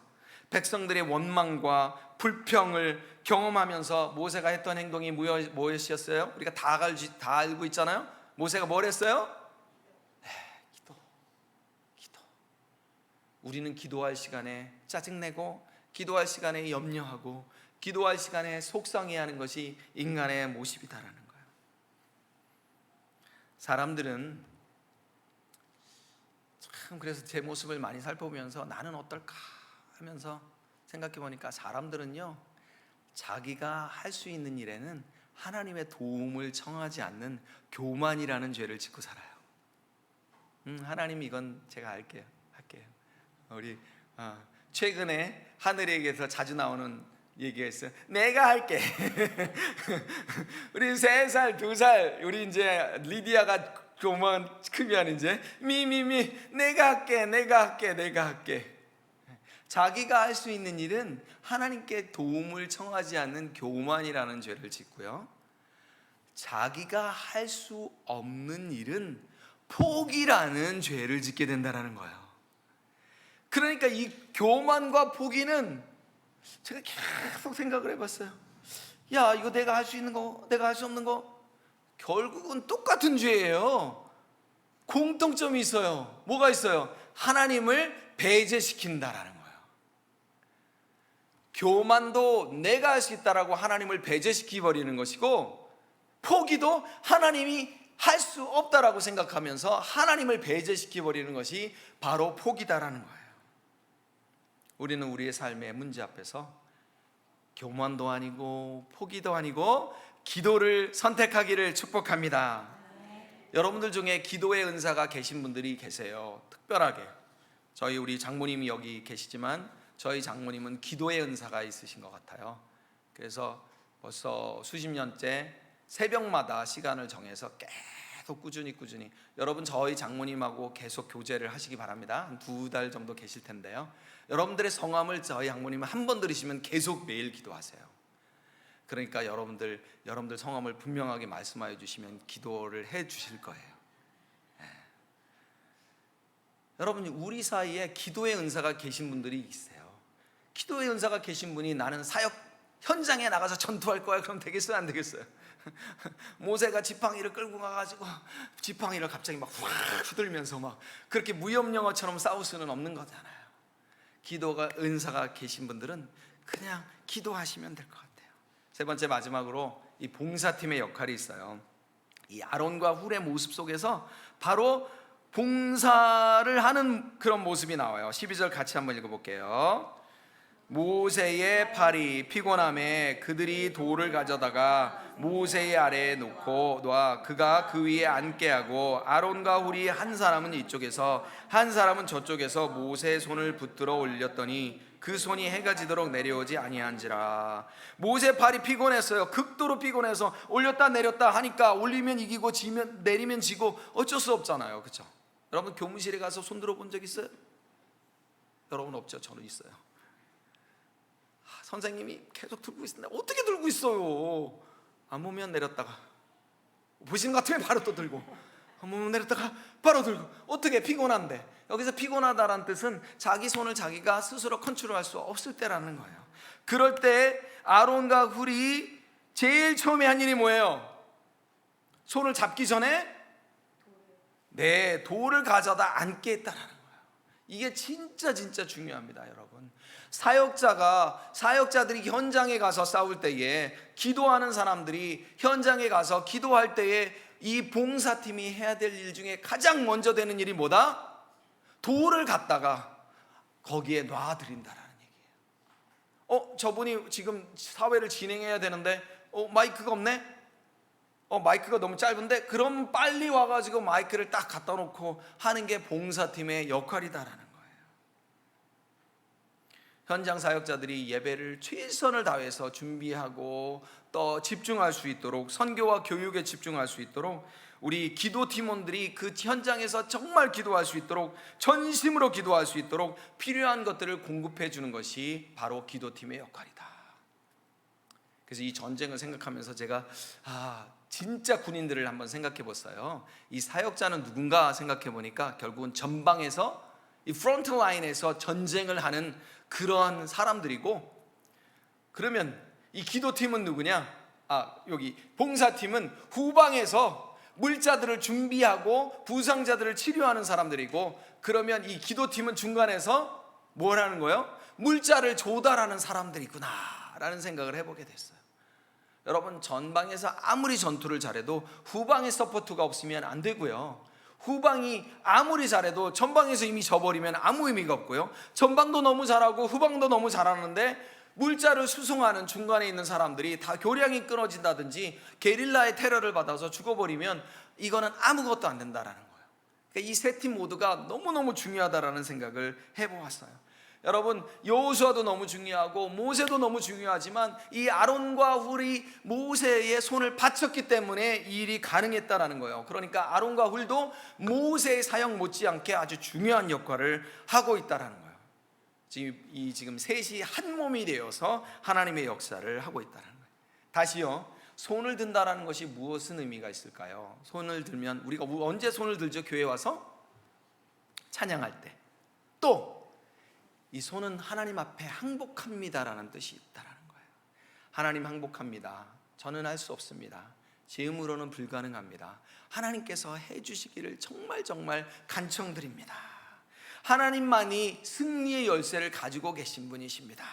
백성들의 원망과 불평을 경험하면서 모세가 했던 행동이 무엇이었어요? 우리가 다 알고 있잖아요. 모세가 뭘 했어요? 기도. 우리는 기도할 시간에 짜증내고 기도할 시간에 염려하고 기도할 시간에 속상해하는 것이 인간의 모습이다라는 거예요. 사람들은 참 그래서 제 모습을 많이 살펴보면서 나는 어떨까 하면서 생각해 보니까 사람들은요, 자기가 할 수 있는 일에는 하나님의 도움을 청하지 않는 교만이라는 죄를 짓고 살아요. 하나님 이건 제가 할게요. 우리 최근에 하늘에게서 자주 나오는 얘기가 있어요. 내가 할게. 우리 3살, 2살 우리 이제 리디아가 조만 크면 이제 내가 할게. 자기가 할 수 있는 일은 하나님께 도움을 청하지 않는 교만이라는 죄를 짓고요, 자기가 할 수 없는 일은 포기라는 죄를 짓게 된다는 거예요. 그러니까 이 교만과 포기는 제가 계속 생각을 해봤어요. 야, 이거 내가 할 수 있는 거, 내가 할 수 없는 거 결국은 똑같은 죄예요. 공통점이 있어요. 뭐가 있어요? 하나님을 배제시킨다라는 거예요. 교만도 내가 할 수 있다라고 하나님을 배제시켜버리는 것이고, 포기도 하나님이 할 수 없다라고 생각하면서 하나님을 배제시켜버리는 것이 바로 포기다라는 거예요. 우리는 우리의 삶의 문제 앞에서 교만도 아니고 포기도 아니고 기도를 선택하기를 축복합니다. 여러분들 중에 기도의 은사가 계신 분들이 계세요. 특별하게 우리 장모님이 여기 계시지만 저희 장모님은 기도의 은사가 있으신 것 같아요. 그래서 벌써 수십 년째 새벽마다 시간을 정해서 계속 꾸준히 여러분 저희 장모님하고 계속 교제를 하시기 바랍니다. 한 2달 정도 계실 텐데요. 여러분들의 성함을 저희 장모님은 한 번 들으시면 계속 매일 기도하세요. 그러니까 여러분들 성함을 분명하게 말씀하여 주시면 기도를 해 주실 거예요. 여러분, 우리 사이에 기도의 은사가 계신 분들이 있어요. 기도의 은사가 계신 분이 나는 사역 현장에 나가서 전투할 거야, 그럼 되겠어요, 안 되겠어요? 모세가 지팡이를 끌고 가가지고 지팡이를 갑자기 막 휘둘면서 막 그렇게 무협영화처럼 싸울 수는 없는 거잖아요. 기도가 은사가 계신 분들은 그냥 기도하시면 될 것 같아요. 세 번째, 마지막으로 이 봉사팀의 역할이 있어요. 이 아론과 훌의 모습 속에서 바로 봉사를 하는 그런 모습이 나와요. 12절 같이 한번 읽어볼게요. 모세의 팔이 피곤함에 그들이 돌을 가져다가 모세의 아래에 놓아 그가 그 위에 앉게 하고 아론과 훌이 한 사람은 이쪽에서 한 사람은 저쪽에서 모세의 손을 붙들어 올렸더니 그 손이 해가 지도록 내려오지 아니한지라. 모세 팔이 피곤했어요. 극도로 피곤해서 올렸다 내렸다 하니까 올리면 이기고 지면 내리면 지고 어쩔 수 없잖아요. 그렇죠? 여러분 교무실에 가서 손 들어본 적 있어요? 여러분 없죠? 저는 있어요. 선생님이 계속 들고 있는데 어떻게 들고 있어요? 안 보면 내렸다가, 보시는 것 같으면 바로 또 들고, 안 보면 내렸다가 바로 들고. 어떻게? 피곤한데. 여기서 피곤하다라는 뜻은 자기 손을 자기가 스스로 컨트롤할 수 없을 때라는 거예요. 그럴 때 아론과 훌이 제일 처음에 한 일이 뭐예요? 손을 잡기 전에 돌을 가져다 앉게 했다라는 거예요. 이게 진짜 중요합니다, 여러분. 사역자들이 현장에 가서 싸울 때에, 기도하는 사람들이 현장에 가서 기도할 때에 이 봉사팀이 해야 될 일 중에 가장 먼저 되는 일이 뭐다? 돌을 갖다가 거기에 놔드린다라는 얘기예요. 저분이 지금 사회를 진행해야 되는데 마이크가 없네? 마이크가 너무 짧은데? 그럼 빨리 와가지고 마이크를 딱 갖다 놓고 하는 게 봉사팀의 역할이다라는 거예요. 현장 사역자들이 예배를 최선을 다해서 준비하고 또 집중할 수 있도록, 선교와 교육에 집중할 수 있도록, 우리 기도 팀원들이 그 현장에서 정말 기도할 수 있도록, 전심으로 기도할 수 있도록 필요한 것들을 공급해 주는 것이 바로 기도팀의 역할이다. 그래서 이 전쟁을 생각하면서 제가 진짜 군인들을 한번 생각해 봤어요. 이 사역자는 누군가 생각해 보니까 결국은 전방에서, 이 프론트 라인에서 전쟁을 하는 그런 사람들이고, 그러면 이 기도팀은 누구냐? 여기 봉사팀은 후방에서 물자들을 준비하고 부상자들을 치료하는 사람들이고, 그러면 이 기도팀은 중간에서 뭘 하는 거예요? 물자를 조달하는 사람들이구나 라는 생각을 해보게 됐어요. 여러분, 전방에서 아무리 전투를 잘해도 후방에 서포트가 없으면 안 되고요, 후방이 아무리 잘해도 전방에서 이미 져버리면 아무 의미가 없고요, 전방도 너무 잘하고 후방도 너무 잘하는데 물자를 수송하는 중간에 있는 사람들이 다 교량이 끊어진다든지 게릴라의 테러를 받아서 죽어버리면 이거는 아무것도 안 된다라는 거예요. 그러니까 이 세 팀 모두가 너무너무 중요하다라는 생각을 해보았어요. 여러분, 여호수아도 너무 중요하고 모세도 너무 중요하지만 이 아론과 훌이 모세의 손을 바쳤기 때문에 이 일이 가능했다라는 거예요. 그러니까 아론과 훌도 모세의 사역 못지않게 아주 중요한 역할을 하고 있다라는 거예요. 지금 셋이 한 몸이 되어서 하나님의 역사를 하고 있다는 거예요. 다시요, 손을 든다라는 것이 무엇은 의미가 있을까요? 손을 들면 우리가 언제 손을 들죠? 교회 와서 찬양할 때. 또 이 손은 하나님 앞에 항복합니다라는 뜻이 있다라는 거예요. 하나님 항복합니다. 저는 할 수 없습니다. 제 힘으로는 불가능합니다. 하나님께서 해주시기를 정말 간청드립니다. 하나님만이 승리의 열쇠를 가지고 계신 분이십니다.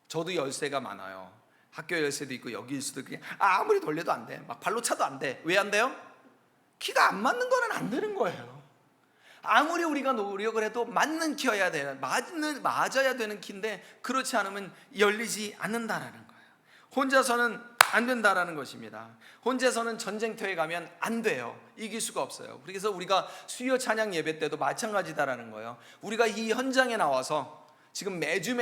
저도 열쇠가 많아요. 학교 열쇠도 있고 여기 있어도 그냥 아무리 돌려도 안 돼. 막 발로 차도 안 돼. 왜 안 돼요? 키가 안 맞는 거는 안 되는 거예요. 아무리 우리가 노력을 해도 맞는 키여야 돼요. 맞아야 되는 키인데 그렇지 않으면 열리지 않는다라는 거예요. 혼자서는 안 된다라는 것입니다. 혼자서는 전쟁터에 가면 안 돼요. 이길 수가 없어요. 그래서 우리가 수요 찬양 예배 때도 마찬가지다라는 거예요. 우리가 이 현장에 나와서 지금 매주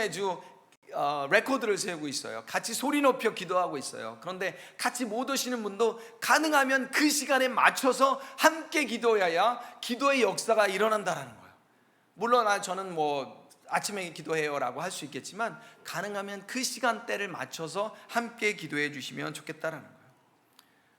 레코드를 세우고 있어요. 같이 소리 높여 기도하고 있어요. 그런데 같이 못 오시는 분도 가능하면 그 시간에 맞춰서 함께 기도해야 기도의 역사가 일어난다라는 거예요. 물론 저는 아침에 기도해요 라고 할 수 있겠지만 가능하면 그 시간대를 맞춰서 함께 기도해 주시면 좋겠다라는 거예요.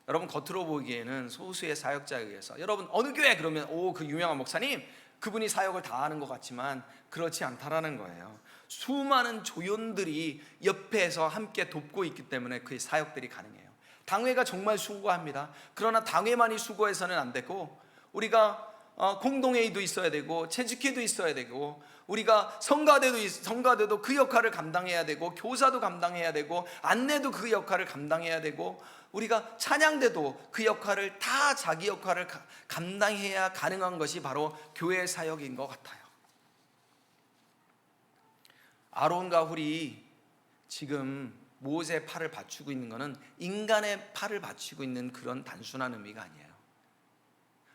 여러분, 겉으로 보기에는 소수의 사역자에 의해서, 여러분 어느 교회 그러면 그 유명한 목사님 그분이 사역을 다 하는 것 같지만 그렇지 않다라는 거예요. 수많은 조연들이 옆에서 함께 돕고 있기 때문에 그 사역들이 가능해요. 당회가 정말 수고합니다. 그러나 당회만이 수고해서는 안 되고 우리가 공동회의도 있어야 되고 채직회도 있어야 되고 우리가 성가대도 그 역할을 감당해야 되고 교사도 감당해야 되고 안내도 그 역할을 감당해야 되고 우리가 찬양대도 그 역할을 다 자기 역할을 감당해야 가능한 것이 바로 교회 사역인 것 같아요. 아론과 훌이 지금 모세의 팔을 받치고 있는 것은 인간의 팔을 받치고 있는 그런 단순한 의미가 아니에요.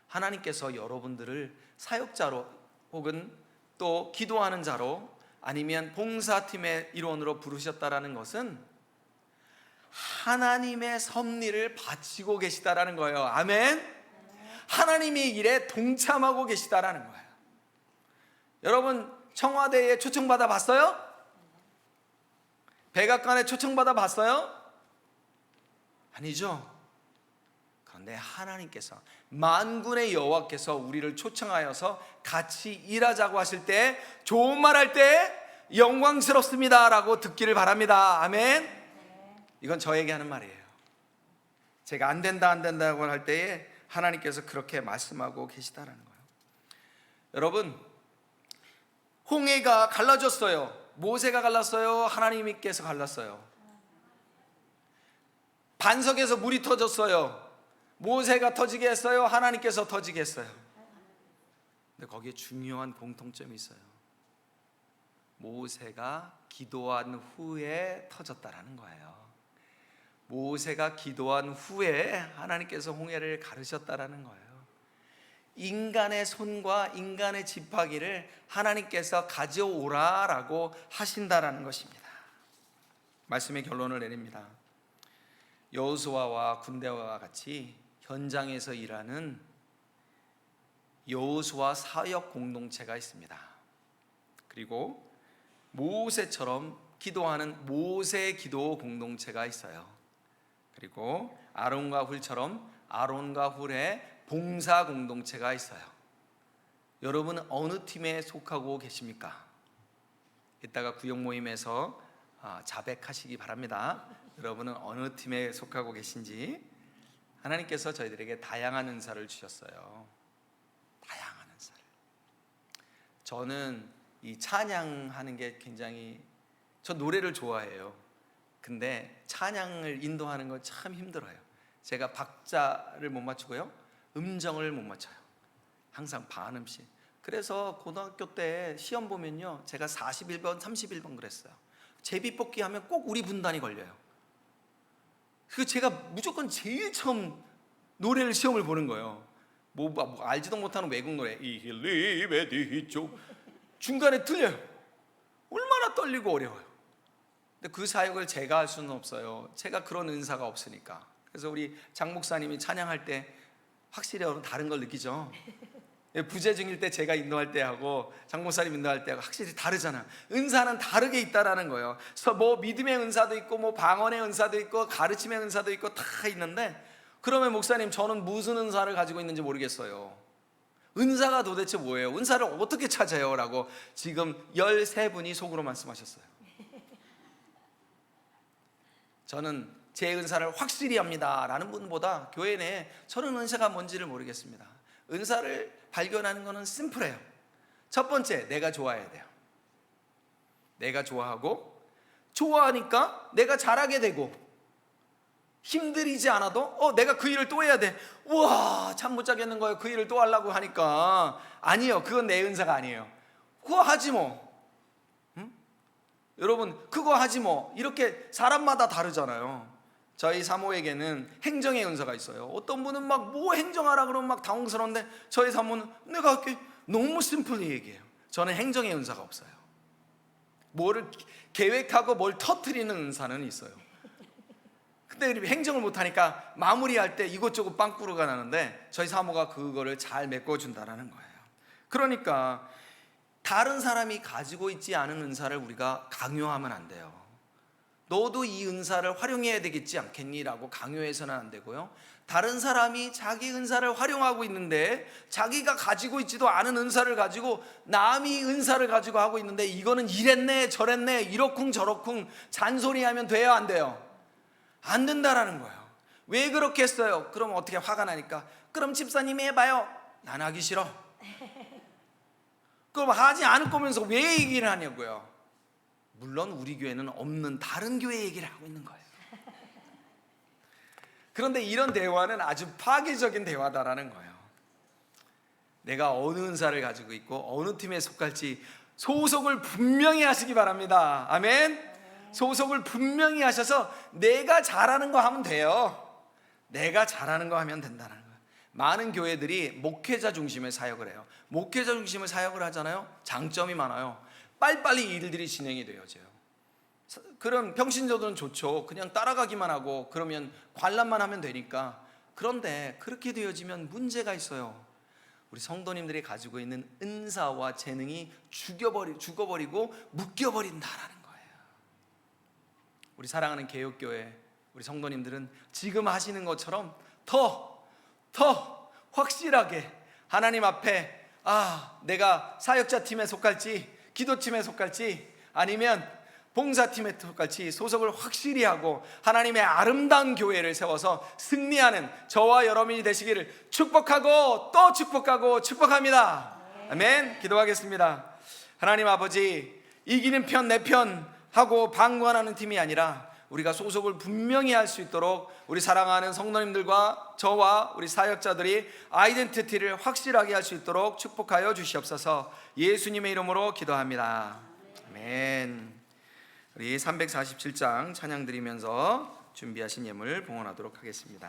하나님께서 여러분들을 사역자로 혹은 또 기도하는 자로 아니면 봉사팀의 일원으로 부르셨다라는 것은 하나님의 섭리를 바치고 계시다라는 거예요. 아멘. 하나님의 일에 동참하고 계시다라는 거예요. 여러분 청와대에 초청받아 봤어요? 백악관에 초청받아 봤어요? 아니죠. 그런데 하나님께서 만군의 여호와께서 우리를 초청하여서 같이 일하자고 하실 때 좋은 말 할 때 영광스럽습니다 라고 듣기를 바랍니다. 아멘. 이건 저에게 하는 말이에요. 제가 안 된다고 할 때에 하나님께서 그렇게 말씀하고 계시다라는 거예요. 여러분 홍해가 갈라졌어요. 모세가 갈랐어요? 하나님께서 갈랐어요? 반석에서 물이 터졌어요. 모세가 터지게 했어요? 하나님께서 터지게 했어요? 근데 거기에 중요한 공통점이 있어요. 모세가 기도한 후에 터졌다라는 거예요. 모세가 기도한 후에 하나님께서 홍해를 가르셨다라는 거예요. 인간의 손과 인간의 지팡이를 하나님께서 가져오라라고 하신다라는 것입니다. 말씀의 결론을 내립니다. 여호수아와 군대와 같이 현장에서 일하는 여호수아 사역 공동체가 있습니다. 그리고 모세처럼 기도하는 모세 기도 공동체가 있어요. 그리고 아론과 훌처럼 아론과 훌의 봉사 공동체가 있어요. 여러분은 어느 팀에 속하고 계십니까? 이따가 구역 모임에서 자백하시기 바랍니다. 여러분은 어느 팀에 속하고 계신지. 하나님께서 저희들에게 다양한 은사를 주셨어요. 다양한 은사를. 저는 이 찬양하는 게 굉장히, 저 노래를 좋아해요. 근데 찬양을 인도하는 건 참 힘들어요. 제가 박자를 못 맞추고요, 음정을 못 맞춰요. 항상 반음씩. 그래서 고등학교 때 시험 보면요, 제가 41번, 31번 그랬어요. 제비뽑기 하면 꼭 우리 분단이 걸려요. 그 제가 무조건 제일 처음 노래를 시험을 보는 거예요. 뭐 알지도 못하는 외국 노래, 이힐리베 뒤쪽 중간에 틀려요. 얼마나 떨리고 어려워요. 근데 그 사역을 제가 할 수는 없어요. 제가 그런 은사가 없으니까. 그래서 우리 장 목사님이 찬양할 때 확실히 여러분 다른 걸 느끼죠? 부재중일 때 제가 인도할 때하고 장 목사님 인도할 때하고 확실히 다르잖아. 은사는 다르게 있다라는 거예요. 그래서 뭐 믿음의 은사도 있고 뭐 방언의 은사도 있고 가르침의 은사도 있고 다 있는데, 그러면 목사님 저는 무슨 은사를 가지고 있는지 모르겠어요. 은사가 도대체 뭐예요? 은사를 어떻게 찾아요? 라고 지금 13분이 속으로 말씀하셨어요. 저는 제 은사를 확실히 합니다 라는 분보다 교회 내에 저는 은사가 뭔지를 모르겠습니다. 은사를 발견하는 것은 심플해요. 첫 번째, 내가 좋아해야 돼요. 내가 좋아하고, 좋아하니까 내가 잘하게 되고, 힘들이지 않아도 내가 그 일을 또 해야 돼. 우와, 잠 못 자겠는 거예요. 그 일을 또 하려고 하니까. 아니요, 그건 내 은사가 아니에요. 그거 하지 뭐. 여러분 그거 하지 뭐. 이렇게 사람마다 다르잖아요. 저희 사모에게는 행정의 은사가 있어요. 어떤 분은 막 뭐 행정하라 그러면 막 당황스러운데, 저희 사모는 내가 할게. 너무 심플리 얘기해요. 저는 행정의 은사가 없어요. 뭐를 계획하고 뭘 터뜨리는 은사는 있어요. 근데 행정을 못하니까 마무리할 때 이것저것 빵꾸르가 나는데 저희 사모가 그거를 잘 메꿔준다라는 거예요. 그러니까 다른 사람이 가지고 있지 않은 은사를 우리가 강요하면 안 돼요. 너도 이 은사를 활용해야 되겠지 않겠니? 라고 강요해서는 안 되고요. 다른 사람이 자기 은사를 활용하고 있는데 자기가 가지고 있지도 않은 은사를 가지고 남이 은사를 가지고 하고 있는데 이거는 이랬네 저랬네 이러쿵 저러쿵 잔소리하면 돼요 안 돼요? 안 된다라는 거예요. 왜 그렇게 했어요? 그럼 어떻게 화가 나니까 그럼 집사님이 해봐요. 난 하기 싫어. 그럼 하지 않을 거면서 왜 얘기를 하냐고요. 물론 우리 교회는 없는 다른 교회 얘기를 하고 있는 거예요. 그런데 이런 대화는 아주 파괴적인 대화다라는 거예요. 내가 어느 은사를 가지고 있고 어느 팀에 속할지 소속을 분명히 하시기 바랍니다. 아멘. 소속을 분명히 하셔서 내가 잘하는 거 하면 돼요. 내가 잘하는 거 하면 된다는 거예요. 많은 교회들이 목회자 중심의 사역을 해요. 목회자 중심의 사역을 하잖아요. 장점이 많아요. 빨리빨리 일들이 진행이 되어져요. 그럼 평신도들은 좋죠. 그냥 따라가기만 하고 그러면 관람만 하면 되니까. 그런데 그렇게 되어지면 문제가 있어요. 우리 성도님들이 가지고 있는 은사와 재능이 죽어버리고 묶여버린다라는 거예요. 우리 사랑하는 개혁교회 우리 성도님들은 지금 하시는 것처럼 더 확실하게 하나님 앞에 내가 사역자 팀에 속할지 기도팀에 속할지 아니면 봉사팀에 속할지 소속을 확실히 하고 하나님의 아름다운 교회를 세워서 승리하는 저와 여러분이 되시기를 축복하고 또 축복하고 축복합니다. 아멘. 기도하겠습니다. 하나님 아버지, 이기는 편 내 편 하고 방관하는 팀이 아니라 우리가 소속을 분명히 할 수 있도록 우리 사랑하는 성도님들과 저와 우리 사역자들이 아이덴티티를 확실하게 할 수 있도록 축복하여 주시옵소서. 예수님의 이름으로 기도합니다. 아멘. 우리 347장 찬양 드리면서 준비하신 예물 봉헌하도록 하겠습니다.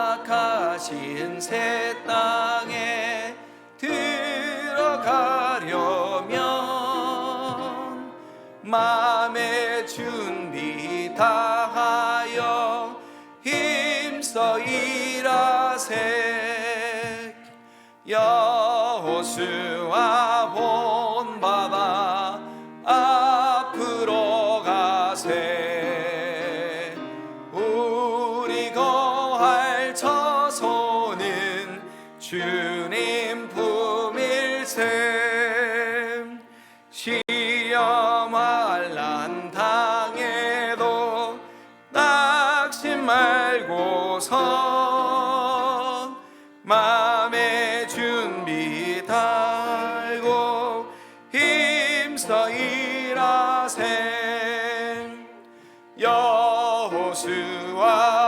허락하신 새 땅에 들어가려면 마음의 준비 다하여 힘써 일하세. 여호수아 본받아 앞으로 가세. 우리 거할 처소는 주님 품일세. 시험할 난 당해도 낙심 말고서 마음의 준비 달고 힘써 일하세. 여호수아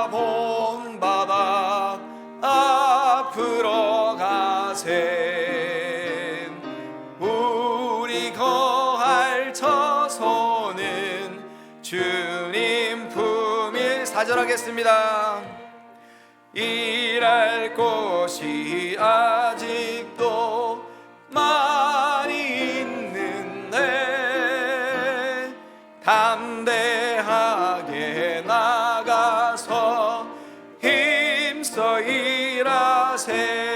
본받아 앞으로 가세. 우리 거할 처소는 주님 품일. 4절 하겠습니다. 일할 곳이 아직도 많이 있는데 담대하게 나가서 힘써 일하세.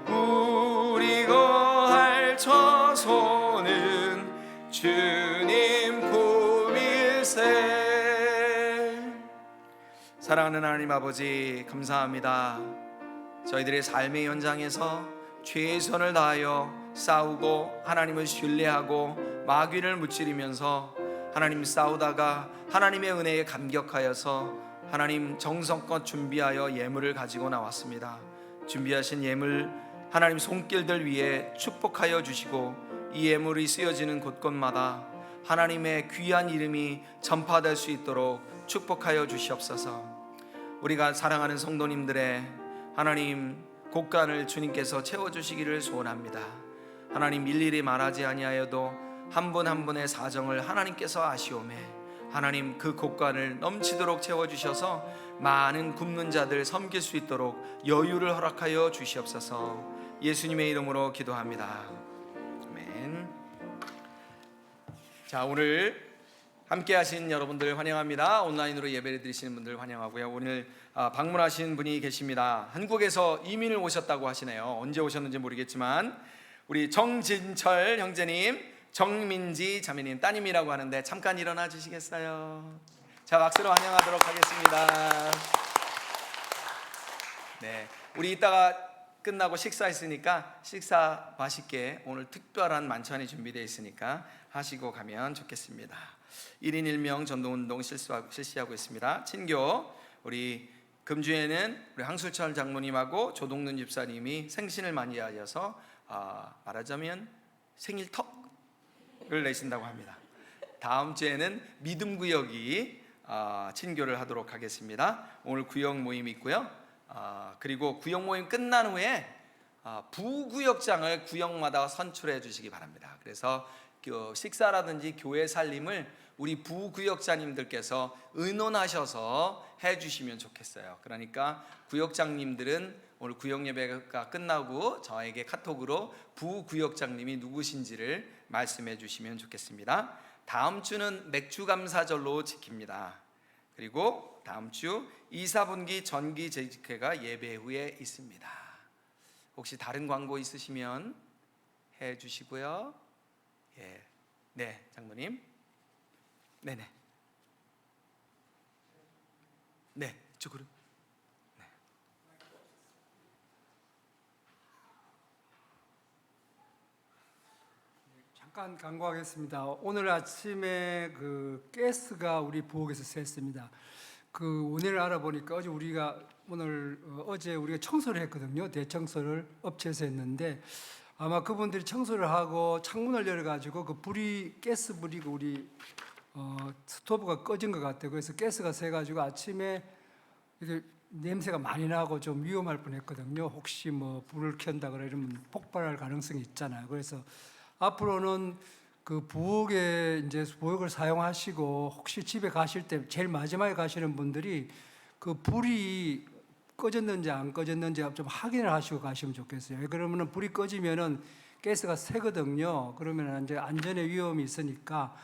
우리 거할 처소는 주님 품일세. 사랑하는 하나님 아버지, 감사합니다. 저희들의 삶의 현장에서 최선을 다하여 싸우고 하나님을 신뢰하고 마귀를 무찌르면서 하나님 싸우다가 하나님의 은혜에 감격하여서 하나님 정성껏 준비하여 예물을 가지고 나왔습니다. 준비하신 예물 하나님 손길들 위에 축복하여 주시고 이 예물이 쓰여지는 곳곳마다 하나님의 귀한 이름이 전파될 수 있도록 축복하여 주시옵소서. 우리가 사랑하는 성도님들의 하나님 곳간을 주님께서 채워주시기를 소원합니다. 하나님 일일이 말하지 아니하여도 한 분 한 분의 사정을 하나님께서 아시오매 하나님 그 곳간을 넘치도록 채워주셔서 많은 굶는 자들 섬길 수 있도록 여유를 허락하여 주시옵소서. 예수님의 이름으로 기도합니다. 아멘. 자, 오늘 함께 하신 여러분들 환영합니다. 온라인으로 예배를 드리시는 분들 환영하고요. 오늘 방문하신 분이 계십니다. 한국에서 이민을 오셨다고 하시네요. 언제 오셨는지 모르겠지만 우리 정진철 형제님, 정민지 자매님 따님이라고 하는데 잠깐 일어나 주시겠어요? 자, 박수로 환영하도록 하겠습니다. 네, 우리 이따가 끝나고 식사했으니까 식사 맛있게 오늘 특별한 만찬이 준비되어 있으니까 하시고 가면 좋겠습니다. 1인 1명 전도운동 실시하고 있습니다. 친교 우리 금주에는 우리 황술철 장로님하고 조동근 집사님이 생신을 맞이하셔서 말하자면 생일턱을 내신다고 합니다. 다음 주에는 믿음구역이 친교를 하도록 하겠습니다. 오늘 구역 모임 있고요. 그리고 구역 모임 끝난 후에 부구역장을 구역마다 선출해 주시기 바랍니다. 그래서 식사라든지 교회 살림을 우리 부구역장님들께서 의논하셔서 해주시면 좋겠어요. 그러니까 구역장님들은 오늘 구역 예배가 끝나고 저에게 카톡으로 부구역장님이 누구신지를 말씀해 주시면 좋겠습니다. 다음 주는 맥주 감사절로 지킵니다. 그리고 다음 주 2, 4분기 전기 재직회가 예배 후에 있습니다. 혹시 다른 광고 있으시면 해 주시고요. 예. 네, 장로님. 네네. 네, 이쪽으로. 네. 잠깐 강구하겠습니다. 오늘 아침에 그 가스가 우리 부엌에서 샜습니다. 그 원인을 알아보니까 어제 우리가 청소를 했거든요. 대청소를 업체에서 했는데 아마 그분들이 청소를 하고 창문을 열어가지고 그 가스 불이 우리 스토브가 꺼진 것 같아요. 그래서 가스가 새가지고 아침에 이게 냄새가 많이 나고 좀 위험할 뻔했거든요. 혹시 뭐 불을 켠다 그러면 폭발할 가능성이 있잖아요. 그래서 앞으로는 그 부엌에 이제 부엌을 사용하시고 혹시 집에 가실 때 제일 마지막에 가시는 분들이 그 불이 꺼졌는지 안 꺼졌는지 좀 확인을 하시고 가시면 좋겠어요. 그러면은 불이 꺼지면은 가스가 새거든요. 그러면 이제 안전에 위험이 있으니까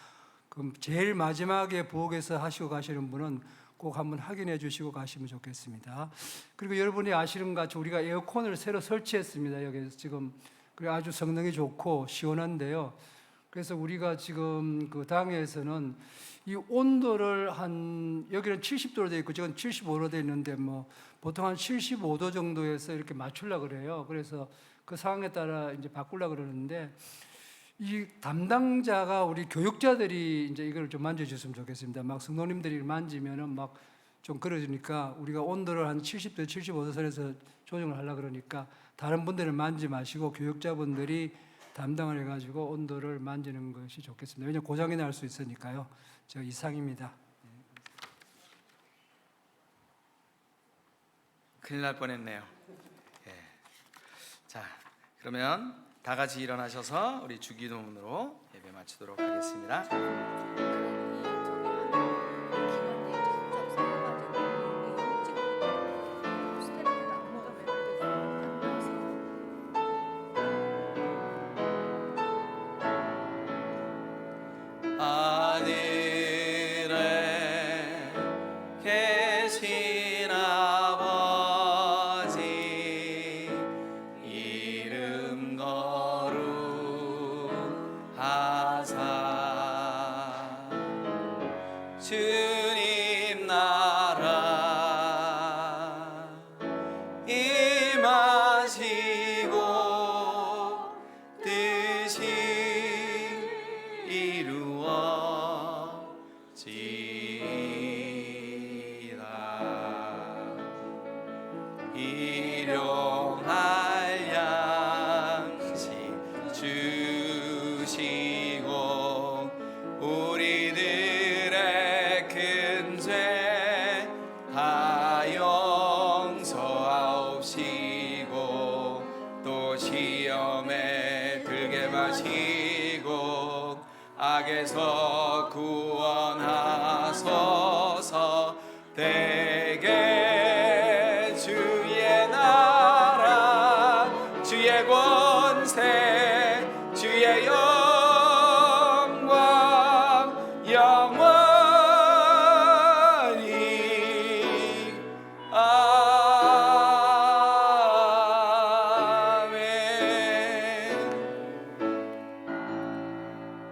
그럼 제일 마지막에 부엌에서 하시고 가시는 분은 꼭 한번 확인해 주시고 가시면 좋겠습니다. 그리고 여러분이 아시는 것 같이 우리가 에어컨을 새로 설치했습니다. 여기서 지금 아주 성능이 좋고 시원한데요. 그래서 우리가 지금 그 당에서는 이 온도를 여기는 70도로 되어 있고 지금 75로 되어 있는데 뭐 보통 한 75도 정도에서 이렇게 맞추려고 그래요. 그래서 그 상황에 따라 이제 바꾸려고 그러는데 이 담당자가 우리 교육자들이 이제 이걸 좀 만져주셨으면 좋겠습니다. 막 성도님들이 만지면은 막 좀 그러니까 우리가 온도를 한 70도, 75도 선에서 조정을 하려고 그러니까 다른 분들은 만지지 마시고 교육자분들이 담당을 해가지고 온도를 만지는 것이 좋겠습니다. 왜냐하면 고장이 날 수 있으니까요. 저 이상입니다. 큰일 날 뻔했네요. 예. 자, 그러면 다 같이 일어나셔서 우리 주기도문으로 예배 마치도록 하겠습니다. 하늘에 계신 아버지 이름 거룩하사 주님 나라 임하시고 뜻이 이루어지이다. 일용할 양식 주시고 우리들의 큰 죄 다 용서하옵시고 또 시험에 들게 마시고 악에서 구원하소서. 대개 주의 나라 주의 권세 주의 영광 영원히 아멘.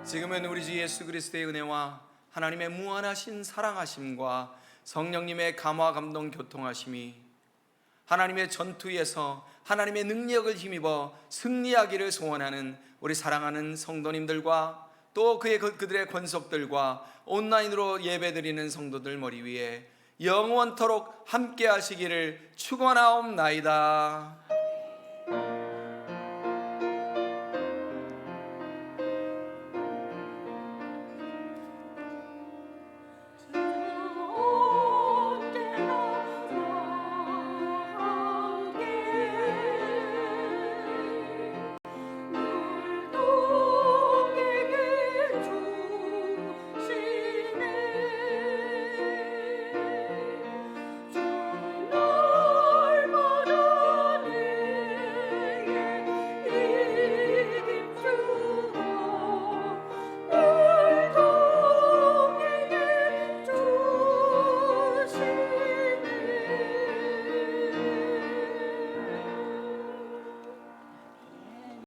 지금은 우리 주 예수 그리스도의 은혜와 하나님의 무한하신 사랑하심과 성령님의 감화 감동 교통하심이 하나님의 전투에서 하나님의 능력을 힘입어 승리하기를 소원하는 우리 사랑하는 성도님들과 또 그들의 권속들과 온라인으로 예배드리는 성도들 머리 위에 영원토록 함께 하시기를 축원하옵나이다.